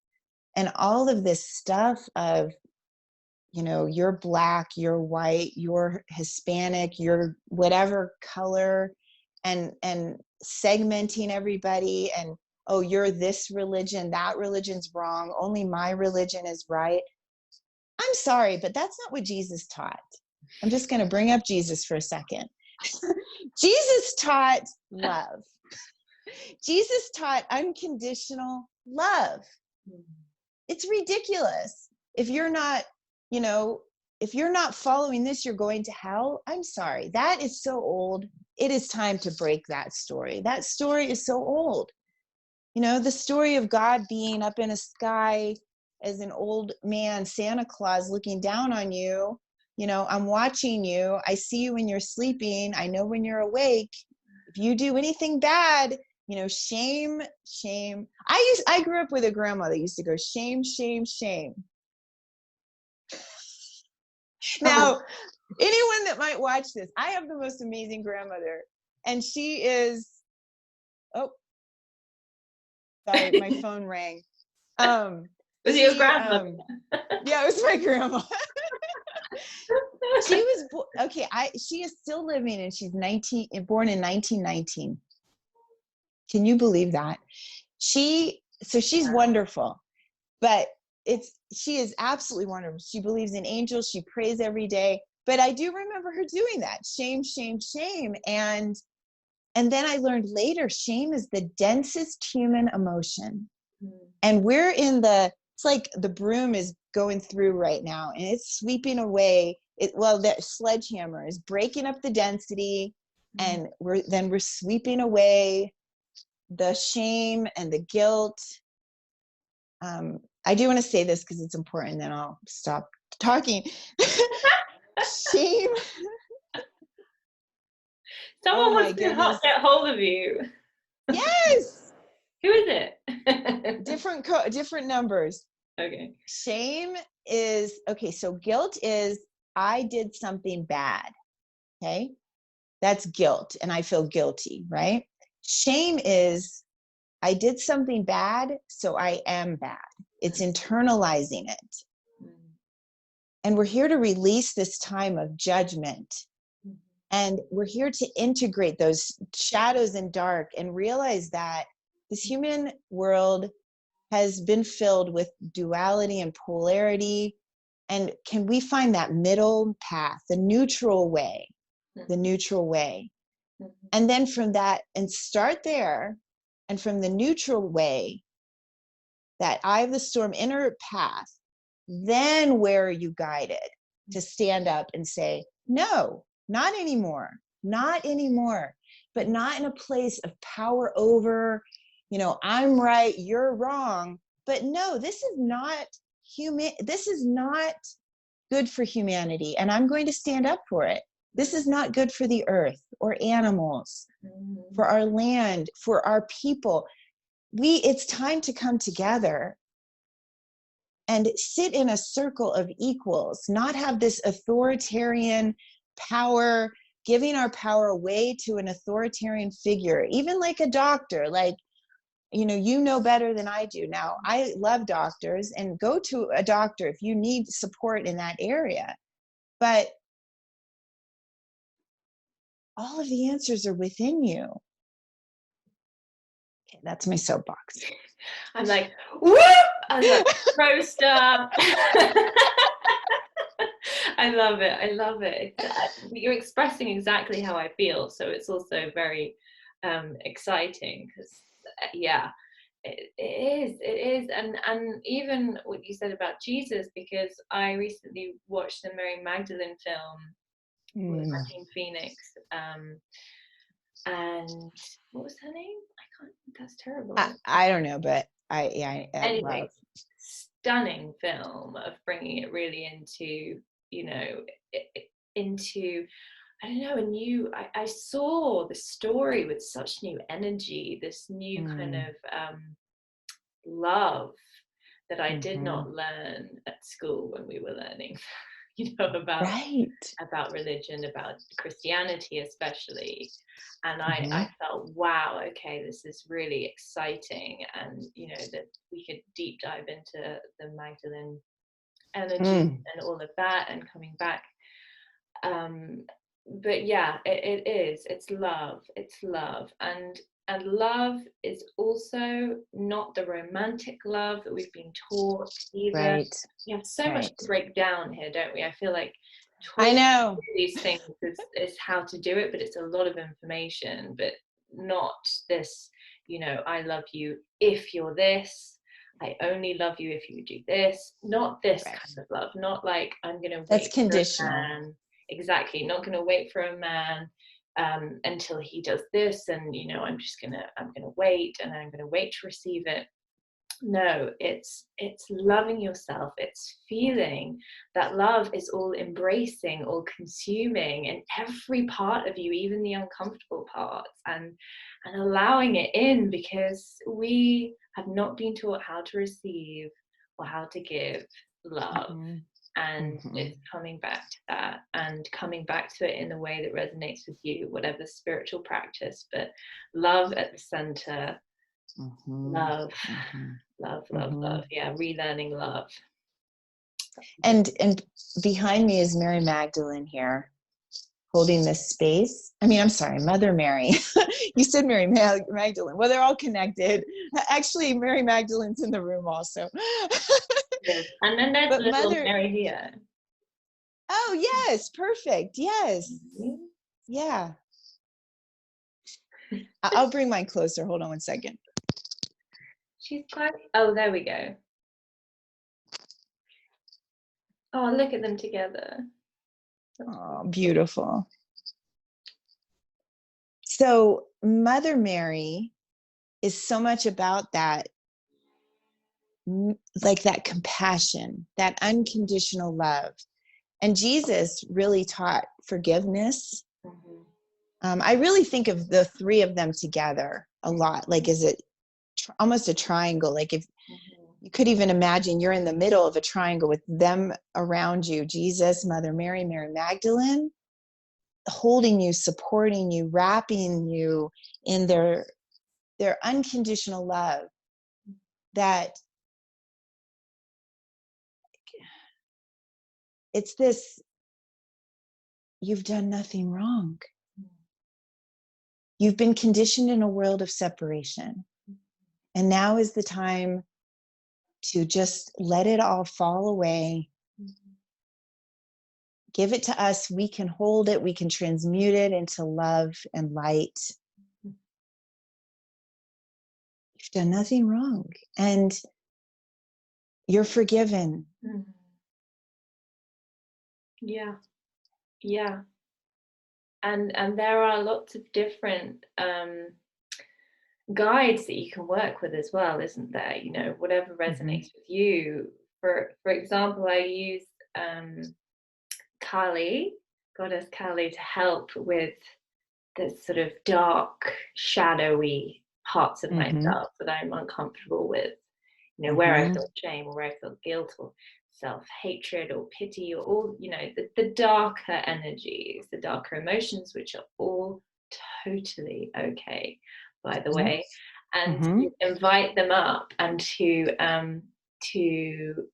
and all of this stuff of, you know, you're Black, you're white, you're Hispanic, you're whatever color, and segmenting everybody, and, oh, you're this religion, that religion's wrong, only my religion is right. I'm sorry, but that's not what Jesus taught. I'm just going to bring up Jesus for a second. Jesus taught love. Jesus taught unconditional love. It's ridiculous. If you're not, you know, if you're not following this, you're going to hell. I'm sorry. That is so old. It is time to break that story. That story is so old. You know, the story of God being up in a sky as an old man, Santa Claus, looking down on you. You know, I'm watching you. I see you when you're sleeping. I know when you're awake. If you do anything bad, you know, shame, shame. I grew up with a grandma that used to go, shame, shame, shame. Now, anyone that might watch this, I have the most amazing grandmother, and she is, oh, sorry, my phone rang. Was your grandmother? Yeah, it was my grandma. She was okay. She is still living, and she's born in 1919. Can you believe that? She's wonderful, but she is absolutely wonderful. She believes in angels. She prays every day. But I do remember her doing that. Shame, shame, shame. And then I learned later, shame is the densest human emotion. And we're it's like the broom is going through right now, and it's sweeping away. That sledgehammer is breaking up the density, and we're sweeping away the shame and the guilt. I do want to say this because it's important, then I'll stop talking. Shame. Someone wants to get hold of you. Yes. Who is it? Different numbers. Okay. Shame is, okay, so guilt is, I did something bad. Okay. That's guilt, and I feel guilty, right? Shame is, I did something bad, so I am bad. It's internalizing it. And we're here to release this time of judgment. And we're here to integrate those shadows and dark, and realize that this human world has been filled with duality and polarity. And can we find that middle path, the neutral way, And then from that, and start there, and from the neutral way, that eye of the storm inner path, then where are you guided to stand up and say, no, not anymore, but not in a place of power over, you know, I'm right, you're wrong. But no, this is not good for humanity, and I'm going to stand up for it. This is not good for the earth or animals, for our land, for our people. it's time to come together and sit in a circle of equals, not have this authoritarian power, giving our power away to an authoritarian figure, even like a doctor. Like, you know better than I do. Now, I love doctors, and go to a doctor if you need support in that area. But all of the answers are within you. Okay, that's my soapbox. I'm like, whoop! I was like, roaster. I love it. I love it. You're expressing exactly how I feel. So it's also very exciting because, yeah, it is. And even what you said about Jesus, because I recently watched the Mary Magdalene film with Joaquin Phoenix. And what was her name? I can't. That's terrible. I don't know, but I anyway, love. Stunning film of bringing it really into, into, I don't know, a new. I saw the story with such new energy, this new kind of love that I did not learn at school when we were learning. About religion, about Christianity especially. And I felt, wow, okay, this is really exciting. And, that we could deep dive into the Magdalene energy and all of that and coming back. But yeah, it's love. It's love. And love is also not the romantic love that we've been taught either. Right. We have so much to break down here, don't we? I feel like I know these things is how to do it, but it's a lot of information, but not this, I love you if you're this. I only love you if you do this. Not this kind of love. Not like I'm going to wait. That's conditional. For a man. Exactly. Not going to wait for a man until he does this, and I'm going to wait, and I'm going to wait to receive it. No, it's loving yourself. It's feeling that love is all embracing, all consuming, and every part of you, even the uncomfortable parts, and allowing it in, because we have not been taught how to receive or how to give love. And it's coming back to that, and coming back to it in a way that resonates with you, whatever spiritual practice, but love at the center. Love. Yeah, relearning love. And behind me is Mary Magdalene here, holding this space. I mean, I'm sorry, Mother Mary. You said Mary Magdalene. Well, they're all connected. Actually, Mary Magdalene's in the room also. Yes. And then there's little Mary here. Oh, yes, perfect. Yes. Yeah. I'll bring mine closer. Hold on one second. She's quite, oh, there we go. Oh, look at them together. Oh, beautiful. So Mother Mary is so much about that, like that compassion, that unconditional love. And Jesus really taught forgiveness. I really think of the three of them together a lot, like is it almost a triangle? Like if you could even imagine you're in the middle of a triangle with them around you, Jesus, Mother Mary, Mary Magdalene, holding you, supporting you, wrapping you in their unconditional love. That it's this, you've done nothing wrong. You've been conditioned in a world of separation. And now is the time to just let it all fall away. Give it to us. We can hold it. We can transmute it into love and light. You've done nothing wrong. And you're forgiven. Yeah. Yeah. And there are lots of different guides that you can work with as well, isn't there? Whatever resonates with you. For example, I use Kali, goddess Kali, to help with this sort of dark, shadowy parts of Mm-hmm. myself that I'm uncomfortable with, you know, where I Mm-hmm. feel shame or where I feel guilt or self-hatred or pity or all, you know, the darker energies, the darker emotions, which are all totally okay, by the way, and Mm-hmm. to invite them up and to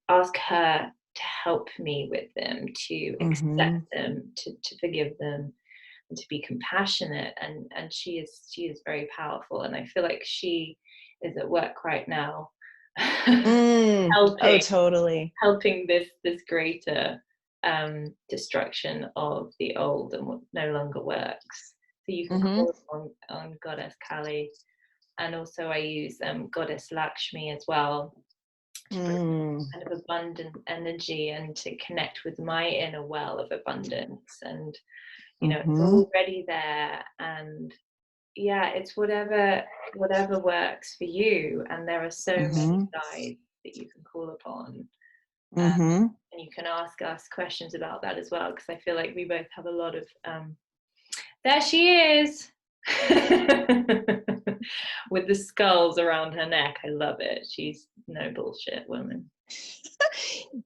ask her to help me with them, to accept Mm-hmm. them, to forgive them, and to be compassionate. And she is very powerful, and I feel like she is at work right now, Oh, helping totally. helping this greater destruction of the old and what no longer works. So you can Mm-hmm. call on Goddess Kali, and also I use Goddess Lakshmi as well to bring Mm. kind of abundant energy and to connect with my inner well of abundance. And you know, it's Mm-hmm. already there. And yeah, it's whatever works for you. And there are so Mm-hmm. many guides that you can call upon. Um, Mm-hmm. and you can ask us questions about that as well, because I feel like we both have a lot of there she is. With the skulls around her neck. I love it. She's no bullshit woman.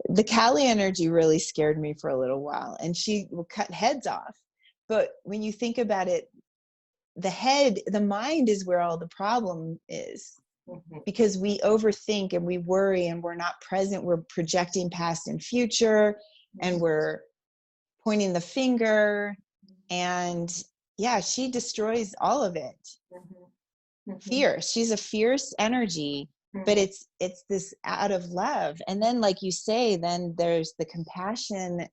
The Kali energy really scared me for a little while, and she will cut heads off. But when you think about it, the mind is where all the problem is, Mm-hmm. because we overthink and we worry and we're not present. We're projecting past and future, and we're pointing the finger, and yeah, she destroys all of it. Mm-hmm. Mm-hmm. Fierce. She's a fierce energy, but Mm-hmm. it's this out of love. And then, like you say, then there's the compassion.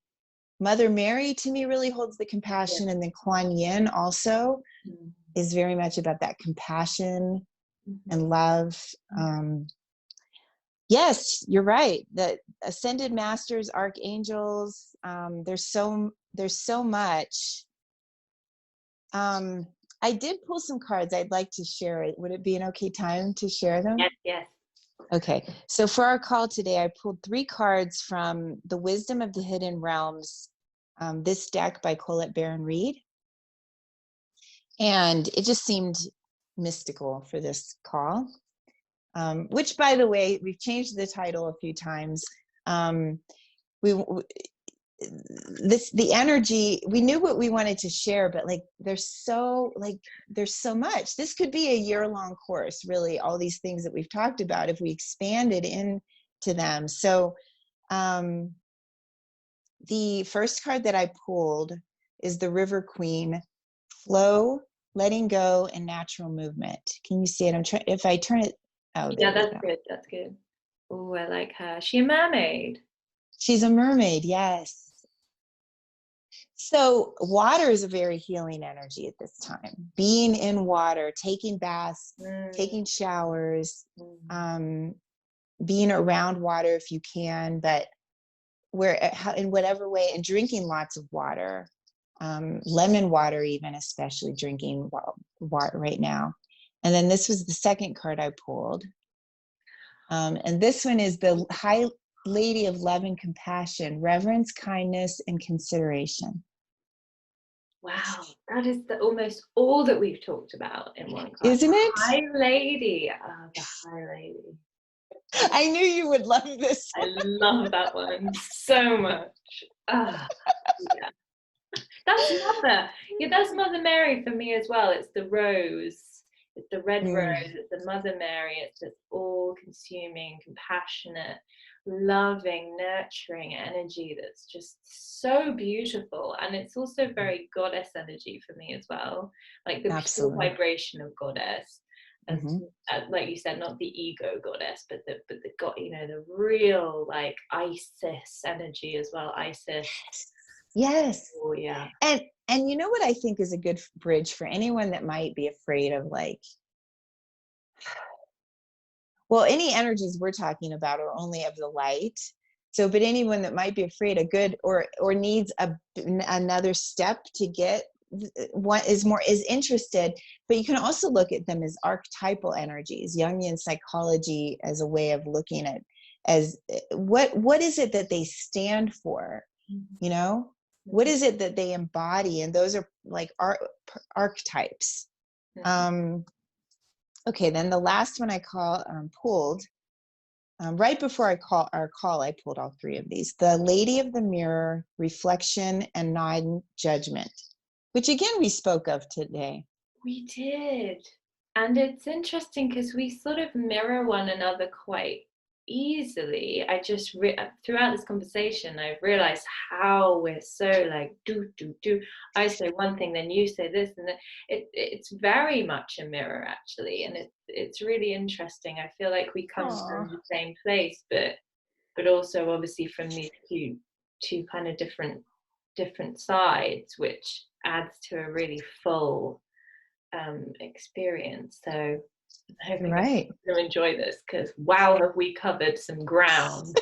Mother Mary to me really holds the compassion, Yeah. and then Kuan Yin also Mm-hmm. is very much about that compassion Mm-hmm. and love. Yes, you're right. The ascended masters, archangels, there's so much. I did pull some cards. I'd like to share it. Would it be an okay time to share them? Yes, yes. Okay, so for our call today, I pulled 3 cards from The Wisdom of the Hidden Realms, this deck by Colette Baron Reed. And it just seemed mystical for this call, which, by the way, we've changed the title a few times. We the energy, we knew what we wanted to share, but there's so much. This could be a year-long course, really, all these things that we've talked about, if we expanded into them. So the first card that I pulled is the River Queen. Flow, letting go, and natural movement. Can you see it? I'm trying, if I turn it, oh, Yeah, there we that's go. good. That's good. Oh, I like her. She a mermaid. She's a mermaid, yes. So water is a very healing energy at this time. Being in water, taking baths, taking showers, being around water if you can, but in whatever way, and drinking lots of water, lemon water even, especially drinking water right now. And then this was the second card I pulled. And this one is the High Lady of Love and Compassion, reverence, kindness, and consideration. Wow, that is almost all that we've talked about in one card. Isn't it? High Lady. Oh, the High Lady. I knew you would love this I one. love that one so much. Ah, yeah. That's Mother. Yeah, that's Mother Mary for me as well. It's the rose. It's the red rose. It's the Mother Mary. It's this all-consuming, compassionate, loving, nurturing energy that's just so beautiful. And it's also very goddess energy for me as well. Like the pure Absolutely. vibration of goddess. As, like you said, not the ego goddess, but the god, you know, the real like Isis energy as well. Isis. Yes. Oh yeah. And you know what I think is a good bridge for anyone that might be afraid of well, any energies we're talking about are only of the light. So, but anyone that might be afraid, a good or needs another step to get what is interested, but you can also look at them as archetypal energies, Jungian psychology, as a way of looking at as what is it that they stand for, you know? What is it that they embody? And those are like archetypes. Okay, then the last one I pulled, right before our call, I pulled all three of these. The Lady of the Mirror, Reflection, and Non-Judgment, which again we spoke of today. We did. And it's interesting because we sort of mirror one another quite easily. I just, throughout this conversation, I've realized how we're so like, do. I say one thing, then you say this, and then it's very much a mirror, actually. And it's really interesting. I feel like we come from the same place, but also obviously from these two kind of different sides, which adds to a really full experience. So I'm hoping you'll enjoy this, because wow, have we covered some ground.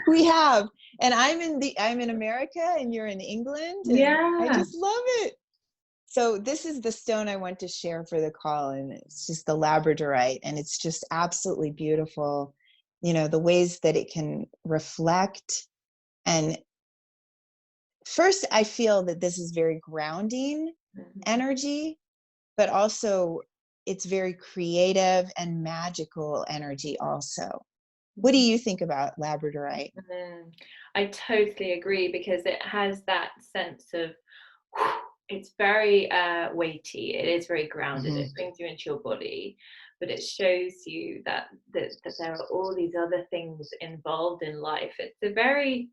We have. And I'm in America and you're in England. Yeah, I just love it. So this is the stone I want to share for the call, and it's just the labradorite, and it's just absolutely beautiful. You know, the ways that it can reflect. And first, I feel that this is very grounding energy, but also it's very creative and magical energy also. What do you think about labradorite? I totally agree, because it has that sense of, it's very weighty, it is very grounded, it brings you into your body, but it shows you that there are all these other things involved in life. It's a very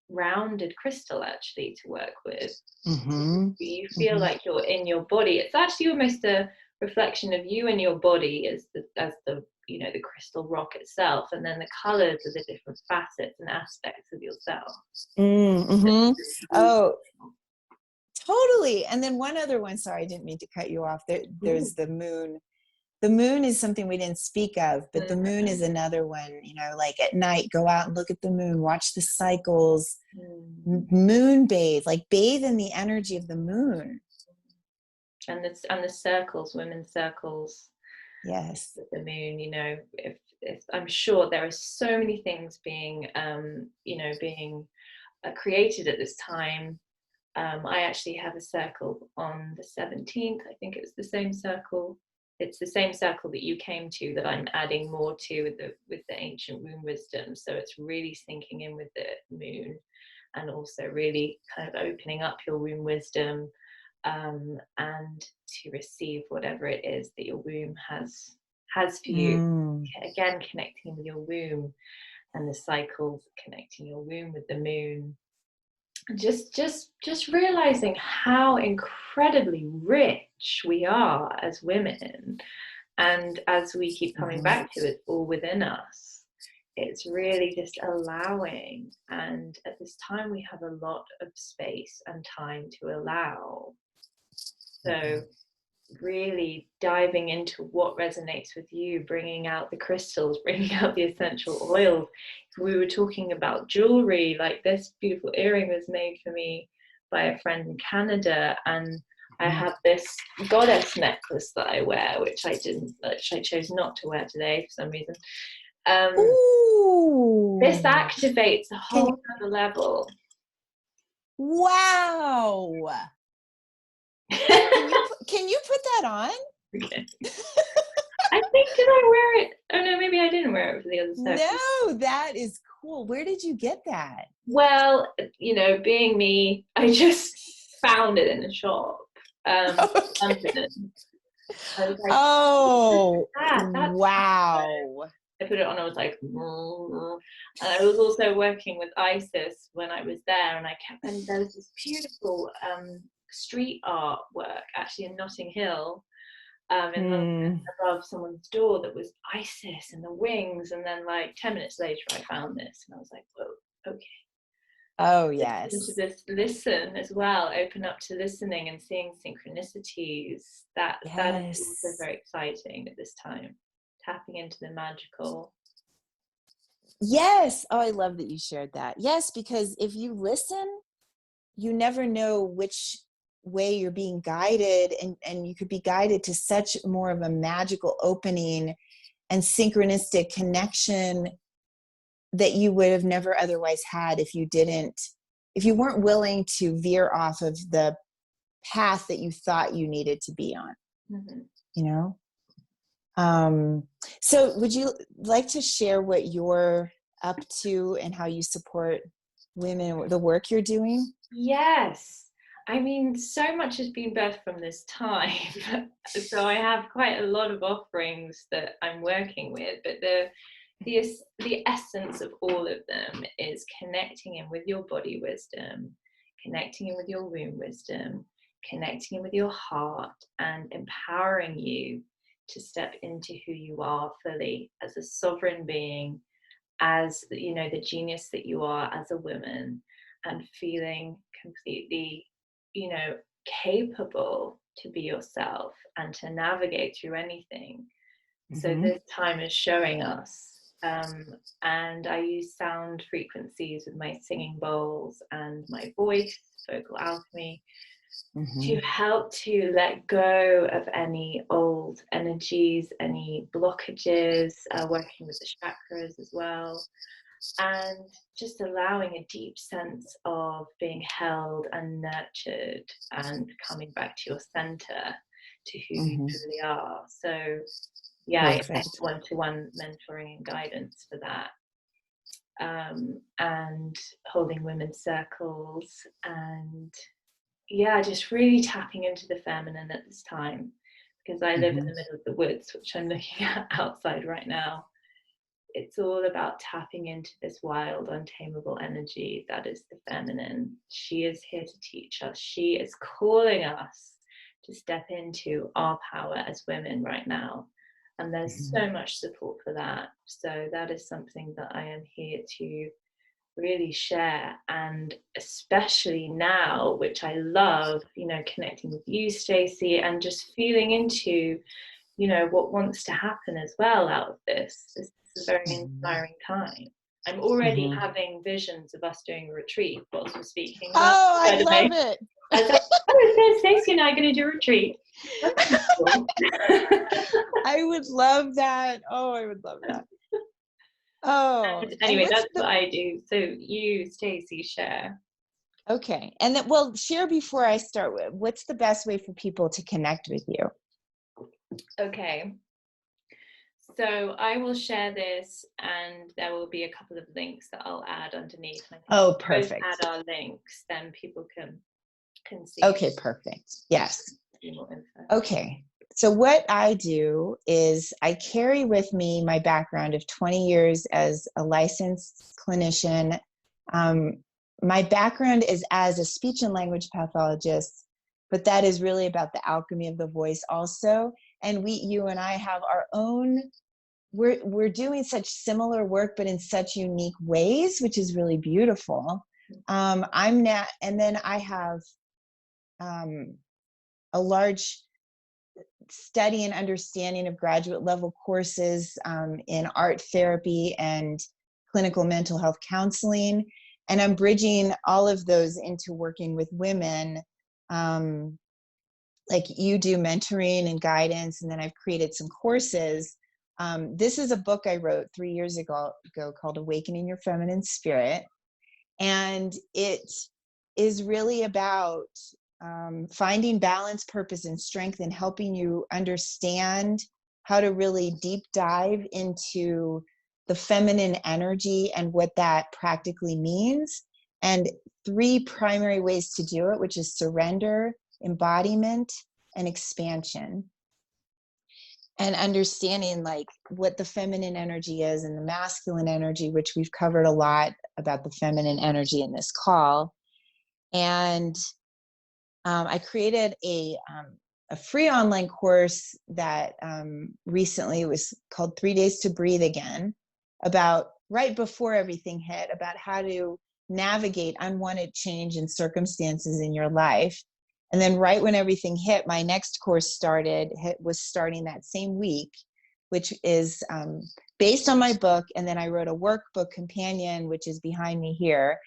rounded crystal, actually, to work with. You feel like you're in your body. It's actually almost a reflection of you and your body as the you know, the crystal rock itself, and then the colors are the different facets and aspects of yourself. Oh, totally. And then one other one, sorry, I didn't mean to cut you off. There's the moon. The moon is something we didn't speak of, but the moon is another one. You know, like at night, go out and look at the moon, watch the cycles, moon bathe, like bathe in the energy of the moon. And the circles, women's circles. Yes. The moon, you know, if I'm sure there are so many things being created at this time. I actually have a circle on the 17th. I think it was the same circle. It's the same circle that you came to, that I'm adding more to with the ancient moon wisdom. So it's really sinking in with the moon, and also really kind of opening up your womb wisdom, and to receive whatever it is that your womb has for you. Again, connecting with your womb and the cycles, connecting your womb with the moon. Just realizing how incredibly rich we are as women, and as we keep coming back to it, all within us. It's really just allowing, and at this time we have a lot of space and time to allow. So really diving into what resonates with you, bringing out the crystals, bringing out the essential oils. If we were talking about jewelry, like this beautiful earring was made for me by a friend in Canada, and I have this goddess necklace that I wear, which I chose not to wear today for some reason. This activates a whole other level. Wow. Can you put that on? Okay. I think, did I wear it? Oh no, maybe I didn't wear it for the other stuff. No, that is cool. Where did you get that? Well, you know, being me, I just found it in a shop. Okay. Like, oh, that's wow. I put it on, I was like, and I was also working with Isis when I was there, and there was this beautiful street art work actually in Notting Hill, above someone's door, that was Isis and the wings, and then like 10 minutes later I found this, and I was like, whoa, okay. Oh yes. To this listen as well, open up to listening and seeing synchronicities. That is also very exciting at this time, tapping into the magical. Yes. Oh, I love that you shared that. Yes, because if you listen, you never know which way you're being guided, and you could be guided to such more of a magical opening and synchronistic connection that you would have never otherwise had if you weren't willing to veer off of the path that you thought you needed to be on. You know? So would you like to share what you're up to and how you support women, the work you're doing? Yes. I mean, so much has been birthed from this time. So I have quite a lot of offerings that I'm working with, but the essence of all of them is connecting in with your body wisdom, connecting in with your womb wisdom, connecting in with your heart, and empowering you to step into who you are fully as a sovereign being, as the genius that you are as a woman, and feeling completely capable to be yourself and to navigate through anything. So this time is showing us, and I use sound frequencies with my singing bowls and my voice, vocal alchemy, to help to let go of any old energies, any blockages, working with the chakras as well, and just allowing a deep sense of being held and nurtured and coming back to your center, to who you truly are. So yeah, I get one-to-one mentoring and guidance for that, and holding women's circles, and yeah, just really tapping into the feminine at this time, because I live in the middle of the woods, which I'm looking at outside right now. It's all about tapping into this wild, untamable energy that is the feminine. She is here to teach us. She is calling us to step into our power as women right now. And there's so much support for that. So that is something that I am here to really share, and especially now, which I love, connecting with you, Stacie, and just feeling into, what wants to happen as well out of this. This is a very inspiring time. I'm already having visions of us doing a retreat whilst we're speaking. Oh, I love it. I was like, oh, Stacie and I are going to do a retreat. Cool. I would love that. Oh, I would love that. Oh, and anyway, that's what I do. So you, Stacie, share. Okay, and then, well, share before I start. What's the best way for people to connect with you? Okay, so I will share this, and there will be a couple of links that I'll add underneath. Oh, perfect. Add our links, then people can see. Okay, perfect. Yes. Okay. So what I do is I carry with me my background of 20 years as a licensed clinician. My background is as a speech and language pathologist, but that is really about the alchemy of the voice also. And you and I have our own, we're doing such similar work, but in such unique ways, which is really beautiful. I'm now, and then I have a large study and understanding of graduate level courses in art therapy and clinical mental health counseling. And I'm bridging all of those into working with women, like you do, mentoring and guidance. And then I've created some courses. This is a book I wrote 3 years ago called Awakening Your Feminine Spirit. And it is really about finding balance, purpose, and strength, and helping you understand how to really deep dive into the feminine energy and what that practically means. And 3 primary ways to do it, which is surrender, embodiment, and expansion. And understanding like what the feminine energy is and the masculine energy, which we've covered a lot about the feminine energy in this call. And I created a free online course that recently was called 3 Days to Breathe Again, about right before everything hit, about how to navigate unwanted change and circumstances in your life. And then right when everything hit, my next course was starting that same week, which is based on my book. And then I wrote a workbook companion, which is behind me here.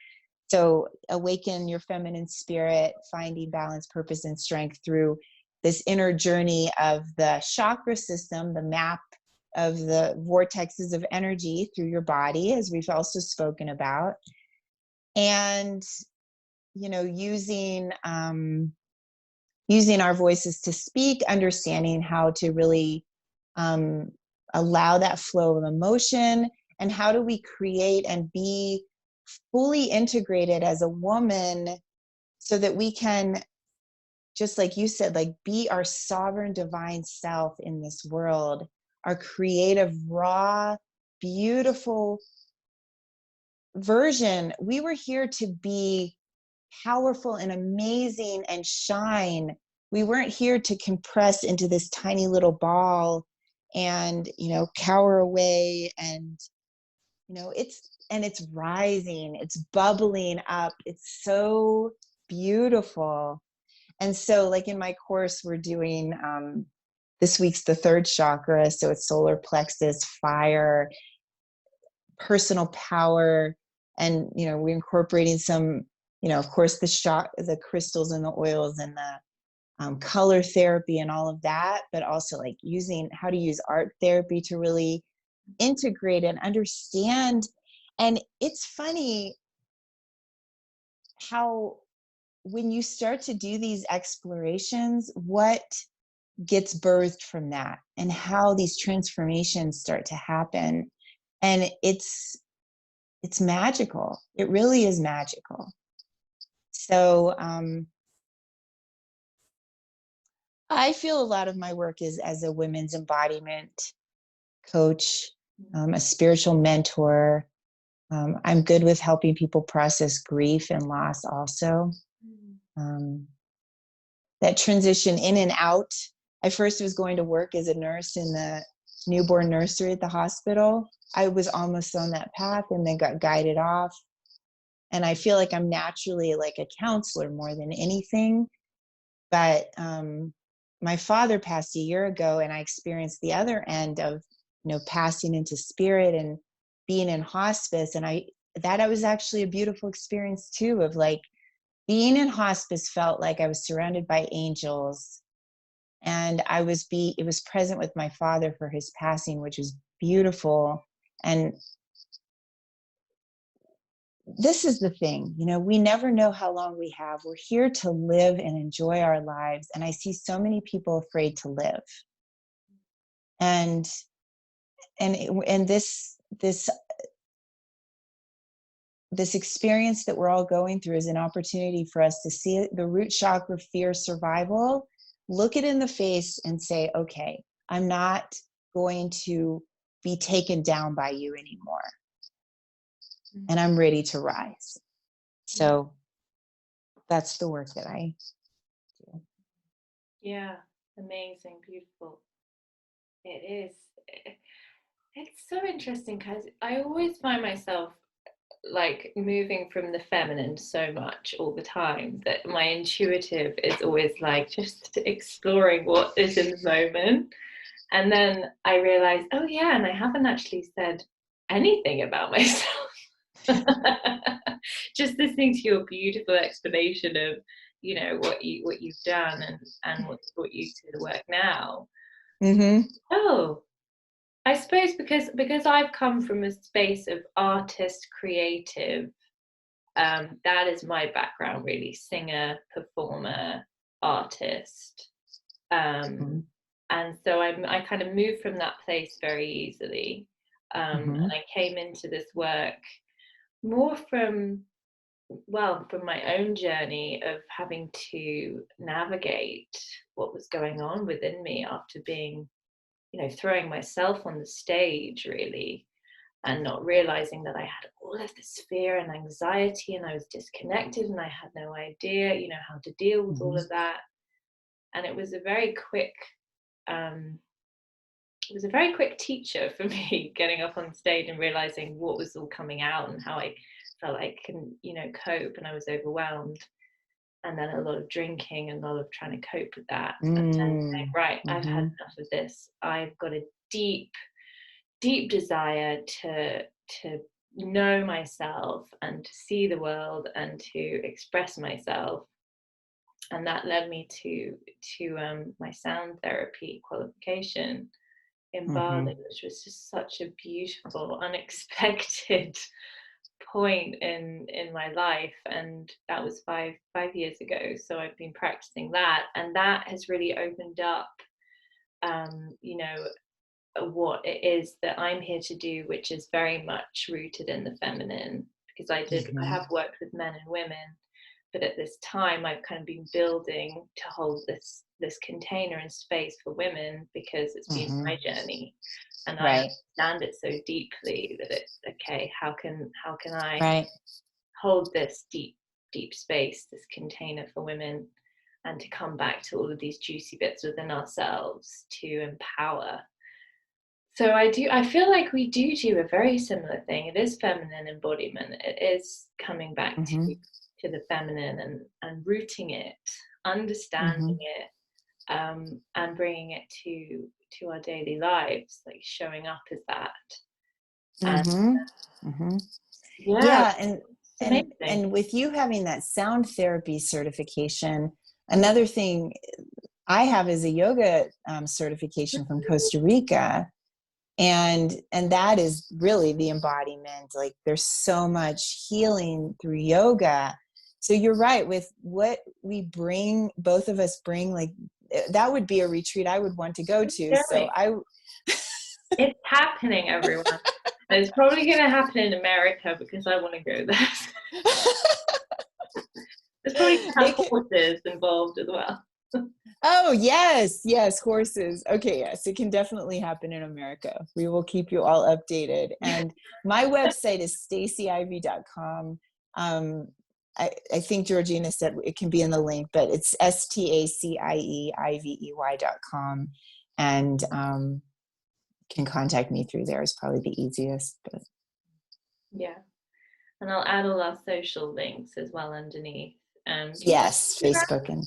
So awaken your feminine spirit, finding balance, purpose, and strength through this inner journey of the chakra system, the map of the vortexes of energy through your body, as we've also spoken about. And, using our voices to speak, understanding how to really um, allow that flow of emotion? And how do we create and be fully integrated as a woman so that we can, just like you said, like be our sovereign divine self in this world, our creative, raw, beautiful version. We were here to be powerful and amazing and shine. We weren't here to compress into this tiny little ball and, cower away. And, it's rising, it's bubbling up. It's so beautiful. And so, like in my course, we're doing this week's the third chakra. So it's solar plexus, fire, personal power. And, we're incorporating some, of course, the crystals and the oils and the color therapy and all of that, but also like using how to use art therapy to really integrate and understand. And it's funny how when you start to do these explorations, what gets birthed from that and how these transformations start to happen. And it's magical. It really is magical. So I feel a lot of my work is as a women's embodiment coach, a spiritual mentor. I'm good with helping people process grief and loss also. That transition in and out. I first was going to work as a nurse in the newborn nursery at the hospital. I was almost on that path and then got guided off. And I feel like I'm naturally like a counselor more than anything. But my father passed a year ago, and I experienced the other end of, passing into spirit and being in hospice. And that was actually a beautiful experience too, of like being in hospice felt like I was surrounded by angels. And it was present with my father for his passing, which was beautiful. And this is the thing, we never know how long we have. We're here to live and enjoy our lives. And I see so many people afraid to live. And this experience that we're all going through is an opportunity for us to see the root chakra, fear, survival, look it in the face and say, okay, I'm not going to be taken down by you anymore. And I'm ready to rise. So that's the work that I do. Yeah, amazing, beautiful. It is. It's so interesting because I always find myself like moving from the feminine so much all the time that my intuitive is always like just exploring what is in the moment. And then I realized, oh yeah, and I haven't actually said anything about myself. Just listening to your beautiful explanation of, what you've done and what's brought you to the work now. Oh, I suppose because I've come from a space of artist, creative, that is my background really, singer, performer, artist. And so I kind of moved from that place very easily. And I came into this work more from my own journey of having to navigate what was going on within me after being, throwing myself on the stage really, and not realizing that I had all of this fear and anxiety and I was disconnected and I had no idea, how to deal with all of that. And it was a very quick teacher for me, getting up on stage and realizing what was all coming out and how I felt I couldn't, cope, and I was overwhelmed. And then a lot of drinking and a lot of trying to cope with that. And then saying, right, I've had enough of this. I've got a deep, deep desire to know myself and to see the world and to express myself. And that led me to my sound therapy qualification in Bali, which was just such a beautiful, unexpected point in my life. And that was five years ago. So I've been practicing that, and that has really opened up what it is that I'm here to do, which is very much rooted in the feminine, because I have worked with men and women, but at this time I've kind of been building to hold this container and space for women, because it's been my journey, and I understand it so deeply that it's okay, how can I hold this deep space, this container for women, and to come back to all of these juicy bits within ourselves to empower. So I feel like we do a very similar thing. It is feminine embodiment. It is coming back to the feminine and rooting it, understanding it, and bringing it to our daily lives, like showing up as that. And with you having that sound therapy certification, another thing I have is a yoga certification from Costa Rica. And that is really the embodiment. Like, there's so much healing through yoga. So you're right, with what we bring, both of us bring, like, that would be a retreat I would want to go to. So it's happening, everyone. And it's probably going to happen in America, because I want to go there. There's probably horses involved as well. Oh, yes, horses. Okay, yes, it can definitely happen in America. We will keep you all updated. And my website is staciivey.com. I think Georgina said it can be in the link, but it's stacievey.com. And can contact me through there is probably the easiest. But yeah, and I'll add all our social links as well underneath. Yes, Facebook, and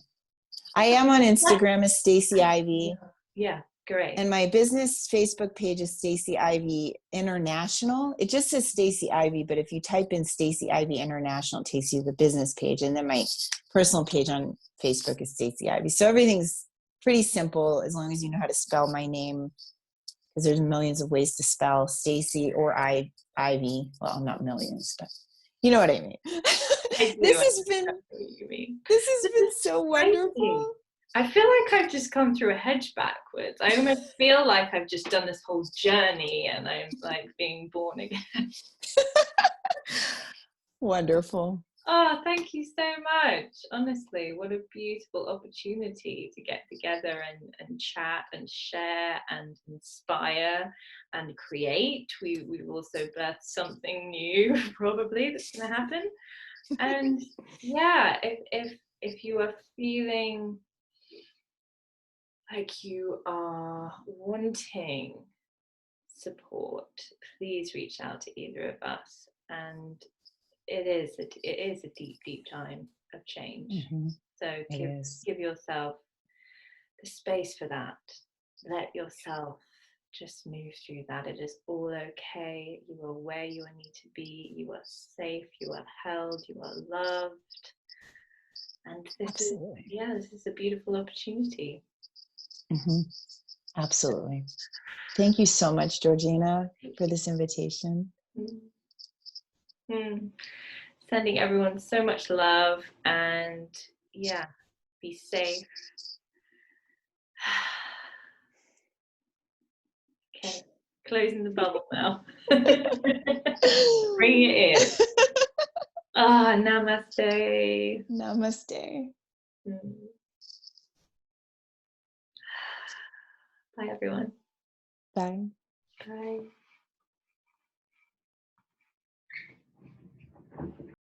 I am on Instagram as Stacie Ivey. Yeah, great. And my business Facebook page is Stacie Ivey International. It just says Stacie Ivey, but if you type in Stacie Ivey International, it takes you to the business page. And then my personal page on Facebook is Stacie Ivey. So everything's pretty simple as long as you know how to spell my name, because there's millions of ways to spell Stacie or Ivey. Well, not millions, but you know what I mean. This has been so wonderful. I feel like I've just come through a hedge backwards. I almost feel like I've just done this whole journey and I'm like being born again. Wonderful. Oh, thank you so much. Honestly, what a beautiful opportunity to get together and chat and share and inspire and create. We've also birthed something new probably that's going to happen. And yeah, if you are feeling like you are wanting support, please reach out to either of us. And it is a deep time of change. So give yourself the space for that. Let yourself just move through that. It is all okay. You are where you need to be. You are safe. You are held. You are loved. And this is a beautiful opportunity. Absolutely. Thank you so much, Georgina, for this invitation. Sending everyone so much love, and be safe. Okay, closing the bubble now. Bring it in. Namaste. Namaste. Bye, everyone. Bye. Bye.